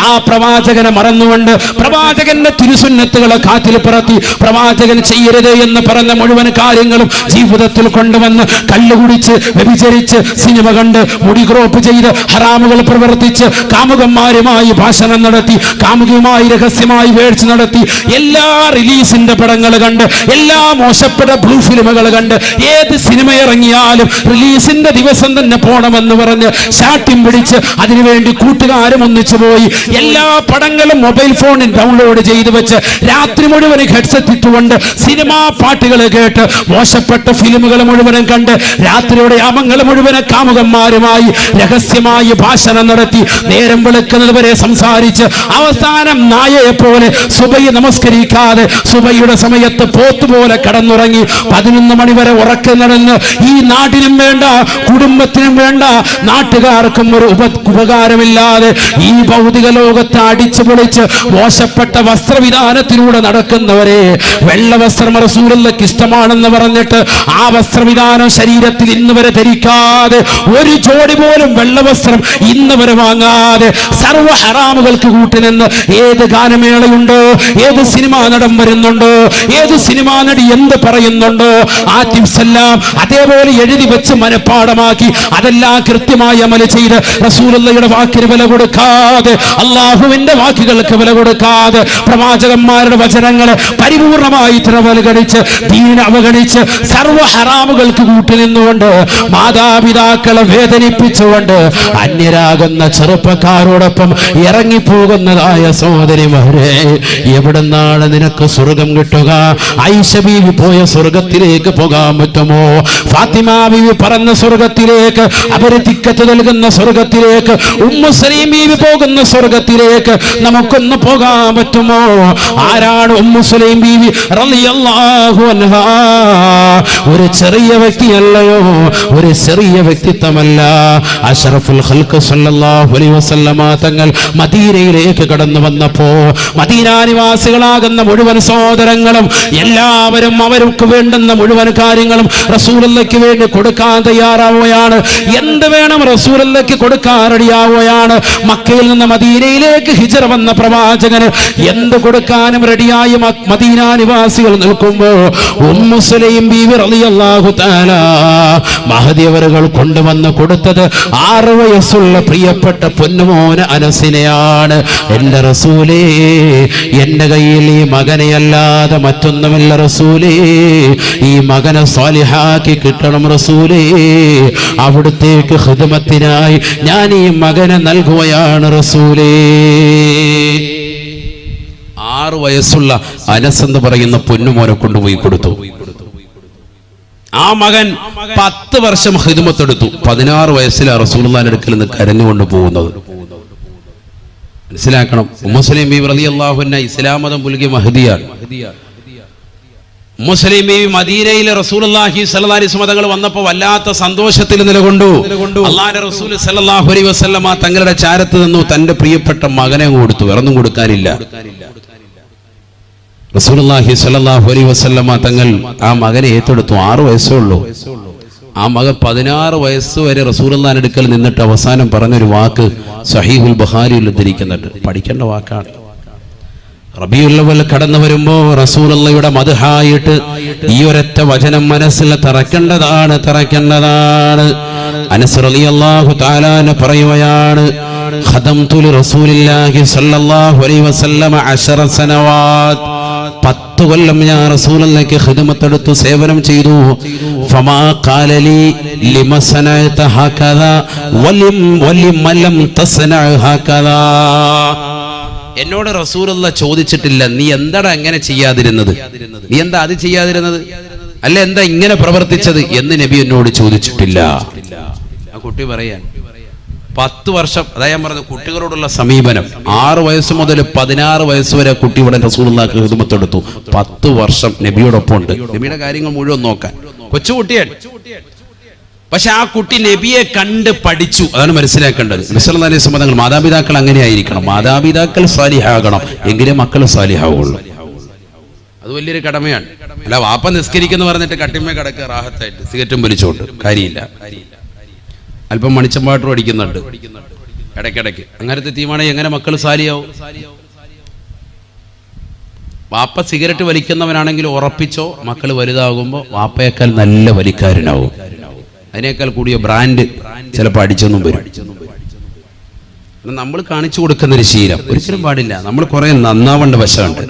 ആ പ്രവാചകനെ മറന്നുകൊണ്ട് പ്രവാചകന്റെ തിരുസുന്നത്തുകളെ കാറ്റിൽ പറത്തി പ്രവാചകൻ ചെയ്യരുത് എന്ന് പറഞ്ഞ മുഴുവൻ കാര്യങ്ങളും ജീവിതത്തിൽ കൊണ്ടുവന്ന് കല്ലുകുടിച്ച് വ്യഭിചരിച്ച് സിനിമ കണ്ട് മുടി ക്രോപ്പ് ചെയ്ത് ഹറാമുകൾ പ്രവർത്തിച്ച് കാമുകന്മാരുമായി ഭാഷണം നടത്തി കാമുകിയുമായി രഹസ്യമായി വേഴ്ച നടത്തി എല്ലാ റിലീസിന്റെ പടങ്ങൾ കണ്ട് എല്ലാ മോശപ്പെട്ട ബ്ലൂ ഫിലിമുകൾ കണ്ട് ഏത് സിനിമ ഇറങ്ങിയാലും റിലീസിന്റെ ദിവസം തന്നെ പോണമെന്ന് പറഞ്ഞ് ശാഠ്യം പിടിച്ച് അതിനുവേണ്ടി കൂട്ടുകാരും ഒന്നിച്ചു പോയി എല്ലാ പടങ്ങളും മൊബൈൽ ഫോണിൽ ഡൗൺലോഡ് ചെയ്ത് വെച്ച് രാത്രി മുഴുവൻ ഹെഡ്സെറ്റ് ഇട്ടുകൊണ്ട് സിനിമാ പാട്ടുകൾ കേട്ട് മോശപ്പെട്ട ഫിലിമുകൾ മുഴുവനും കണ്ട് രാത്രിയുടെ യാമങ്ങൾ മുഴുവനും കാമുകന്മാരുമായി രഹസ്യമായി ഭാഷണം നടത്തി നേരം വെളുക്കുന്നത് വരെ സംസാരിച്ച് അവസാനം നായയെ പോലെ സുബഹി നമസ്കരിക്കാതെ സുബഹിയുടെ സമയത്ത് പോത്തുപോലെ കടന്നുറങ്ങി 11 മണി വരെ ഉറക്കം നടന്ന് ഈ നാടിനും വേണ്ട കുടുംബത്തിനും വേണ്ട നാട്ടുകാർക്കും ഒരു ഉപകാരമില്ലാതെ ഈ ഭൗതിക ലോകത്തെ അടിച്ചു പൊളിച്ച് മോശപ്പെട്ട വസ്ത്രവിധാനത്തിലൂടെ നടക്കുന്നവരെ വെള്ള വസ്ത്രം റസൂലുള്ളാഹിക്ക് ഇഷ്ടമാണെന്ന് പറഞ്ഞിട്ട് ആ വസ്ത്രവിധാനം ശരീരത്തിൽ ഇന്ന് വരെ ധരിക്കാതെ ഒരു ജോഡി പോലും വെള്ള വസ്ത്രം ഇന്ന് വരെ വാങ്ങാതെ സർവ്വ ഹറാമുകൾക്ക് കൂട്ടുനിന്ന് ഏത് ഗാനമേളയുണ്ടോ, ഏത് സിനിമാ നടൻ വരുന്നുണ്ടോ, ഏത് സിനിമാ നടി എന്ത് പറയുന്നുണ്ടോ ആ ടിപ്സ് എല്ലാം അതേപോലെ എഴുതി വെച്ച് മനഃപ്പാടമാക്കി അതെല്ലാം കൃത്യമായി അമൽ ചെയ്ത് റസൂലുള്ളാഹിയുടെ വാക്കിന് വില കൊടുക്കാതെ അള്ളാഹുവിന്റെ വാക്കുകൾക്ക് വില കൊടുക്കാതെ പ്രവാചകന്മാരുടെ വചനങ്ങളെ പരിപൂർണമായി അവഗണിച്ച് ദീനിനെ അവഗണിച്ച് സർവ്വ ഹറാമുകൾക്ക് കൂട്ടുനിന്നുകൊണ്ട് മാതാപിതാക്കളെ വേദനിപ്പിച്ചുകൊണ്ട് അന്യരാകുന്ന ചെറുപ്പക്കാരോടൊപ്പം ഇറങ്ങിപ്പോകുന്നതായ സഹോദരിമാരെ, എവിടുന്നാണ് നിനക്ക് സ്വർഗം കിട്ടുക? ആയിഷ ബീവി പോയ സ്വർഗത്തിലേക്ക് പോകാൻ പറ്റുമോ? ഫാത്തിമ ബീവി പറഞ്ഞ സ്വർഗത്തിലേക്ക്, അവര് തിക്കത്ത് നൽകുന്ന സ്വർഗത്തിലേക്ക്, ഉമ്മു സലീം ബീവി പോകുന്ന സ്വർഗത്തിലേക്ക് നമുക്കൊന്ന് പോകാൻ പറ്റുമോ? ആരാണ് ഉമ്മു സലീം ബീവി റളിയല്ലാഹു അൻഹാ? ഒരു ചെറിയ വ്യക്തിയല്ലയോ, ഒരു ചെറിയ വ്യക്തിത്വമല്ല. അഷ്റഫുൽ ഖൽഖ് സല്ലല്ലാഹു അലൈഹി വസല്ലമ തങ്ങൾ മദീനയിലേക്ക് കടന്നു വന്നപ്പോ മദീന നിവാസികളാകുന്ന മുഴുവൻ സഹോദരങ്ങളും എല്ലാവരും അവർക്ക് വേണ്ടുന്ന മുഴുവൻ കാര്യങ്ങളും റസൂലുള്ളാഹിക്ക് വേണ്ടി കൊടുക്കാൻ തയ്യാറാവുകയാണ്. എന്ത് വേണം റസൂലുള്ളാഹിക്ക് കൊടുക്കാൻ റെഡിയാവുകയാണ്. മക്കയിൽ നിന്ന് മദീനയിലേക്ക് ഹിജ്റ വന്ന പ്രവാചകന് എന്ത് കൊടുക്കാനും റെഡിയായി മദീന നിവാസികൾ നിൽക്കുമ്പോ ഉമ്മു സലീം ബീവി റളിയല്ലാഹു തആല മഹദി അവറുകൾ കൊണ്ടുവന്ന് കൊടുത്തത് 6 വയസ്സുള്ള പ്രിയപ്പെട്ട പൊന്നുമോന് അനസിനെയാണ്. എന്റെ റസൂലേ, എന്റെ കയ്യിൽ ഈ മകനെയല്ലാതെ മറ്റൊന്നുമില്ല റസൂലേ, ഈ മകനെ സ്വാലിഹാക്കി കിട്ടണം റസൂലേ, അവിടുത്തേക്ക് ഖിദ്മത്തിനായി ഞാൻ ഈ മകനെ നൽകുകയാണ് റസൂലേ. 6 വയസ്സുള്ള അനസ് എന്ന് പറയുന്ന പൊന്നുമോനെ കൊണ്ടുപോയി കൊടുത്തു. ആ മകൻ 10 വർഷം ഖിദ്മത്തെടുത്തു. 16 വയസ്സിലാണ് റസൂലുള്ളാഹിന്റെ അടുക്കൽ നിന്ന് കരഞ്ഞുകൊണ്ട് പോകുന്നത്. മനസ്സിലാക്കണം, ഉമ്മു സലീം ബീവി റളിയല്ലാഹു അൻഹ ഇസ്ലാം മതം പുൽകിയ മഹദിയാണ്. ഉമ്മു സലീം ബീവി മദീനയിലെ റസൂലുള്ളാഹി സ്വല്ലല്ലാഹു അലൈഹി വസല്ലം തങ്ങൾ വന്നപ്പോൾ വല്ലാത്ത സന്തോഷത്തിൽ നിലകൊണ്ടു. അല്ലാഹുവിന്റെ റസൂൽ സ്വല്ലല്ലാഹു അലൈഹി വസല്ലം തങ്ങളുടെ ചാരത്ത് നിന്നു തന്റെ പ്രിയപ്പെട്ട മകനെ കൊടുത്തു. വേറൊന്നും കൊടുക്കാനില്ല. റസൂലുള്ളാഹി സ്വല്ലല്ലാഹു അലൈഹി വസല്ലം തങ്ങൾ ആ മകനെ ഏറ്റെടുത്തു. 6 വയസ്സേ ഉള്ളൂ. ആ മകൻ 16 വയസ്സ് വരെ റസൂലുള്ളാഹിന്റെ അടുക്കൽ നിന്നിട്ട് അവസാനം പറഞ്ഞൊരു വാക്ക് സഹീഹുൽ ബുഖാരിയിൽ ഉദ്ധരിക്കുന്നുണ്ട്. പഠിക്കേണ്ട വാക്കാണ്. റബീഉൽ അവ്വൽ കടന്നു വരുമ്പോ റസൂലുള്ളാഹിയുടെ മദ്ഹായിട്ട് ഈ ഒരൊറ്റ വചനം മനസ്സിൽ തറയ്ക്കേണ്ടതാണ്. അനസ് റളിയല്ലാഹു തആല പറയുകയാണ്, ഖദംതു ലിറസൂലില്ലാഹി സ്വല്ലല്ലാഹു അലൈഹി വസല്ലം 10 സനവാത്, 10 കൊല്ലം ഞാൻ റസൂലുള്ളാഹിക്ക് ഖിദ്മത്തെടുത്തു, സേവനം ചെയ്തു. ഫമാ ഖാല ലി ലിമ സനഅത ഹകദാ വലിം ലം തസ്നഅ ഹകദാ. എന്നോട് റസൂലുള്ള ചോദിച്ചിട്ടില്ല നീ എന്താടാ അങ്ങനെ ചെയ്യാതിരുന്നത്, നീ എന്താ അത് ചെയ്യാതിരുന്നത്, അല്ല എന്താ ഇങ്ങനെ പ്രവർത്തിച്ചത് എന്ന് നബി എന്നോട് ചോദിച്ചിട്ടില്ല. ആ കുട്ടി പറയാൻ 10 വർഷം, അതായത് ഞാൻ പറഞ്ഞത് കുട്ടികളോടുള്ള സമീപനം 6 വയസ്സ് മുതൽ 16 വയസ്സ് വരെ കുട്ടി ഇവിടെ റസൂലുള്ളാഹിക്ക് ഖിദ്മത്തെടുത്തു. 10 വർഷം നബിയോടൊപ്പം ഉണ്ട്, നബിയുടെ കാര്യങ്ങൾ മുഴുവൻ നോക്കാൻ. കൊച്ചുകുട്ടിയാണ്, പക്ഷെ ആ കുട്ടി നബിയെ കണ്ട് പഠിച്ചു. അതാണ് മനസ്സിലാക്കേണ്ടത്. നബി സല്ലല്ലാഹു അലൈഹി വസല്ലം മാതാപിതാക്കൾ അങ്ങനെ ആയിരിക്കണം, മാതാപിതാക്കൾ സാലിഹാകണം, എങ്കിലേ മക്കൾ സാലിഹാവുള്ളൂ. അത് വലിയൊരു കടമയാണ്. അല്ല വാപ്പ നിസ്കരിക്കുന്നു പറഞ്ഞിട്ട് കട്ടിമേ കിടക്കുക റാഹത്തായിട്ട് സിഗരറ്റും വലിച്ചോണ്ട് കാര്യമില്ല. അല്പം മണിച്ചമ്പാട്ടും അടിക്കുന്നുണ്ട് ഇടയ്ക്കിടയ്ക്ക്. അങ്ങനത്തെ തീമാണെങ്കിൽ എങ്ങനെ മക്കൾ സാലിയാവും? വാപ്പ സിഗരറ്റ് വലിക്കുന്നവനാണെങ്കിൽ ഉറപ്പിച്ചോ മക്കൾ വലുതാകുമ്പോൾ വാപ്പയേക്കാൾ നല്ല വലിക്കാരനാവും. അതിനേക്കാൾ കൂടിയ ബ്രാൻഡ് ചിലപ്പോൾ അടിച്ചൊന്നും വരും. നമ്മൾ കാണിച്ചു കൊടുക്കുന്നൊരു ശീലം ഒരിക്കലും പാടില്ല. നമ്മൾ കുറെ നന്നാവേണ്ട വശമുണ്ട്.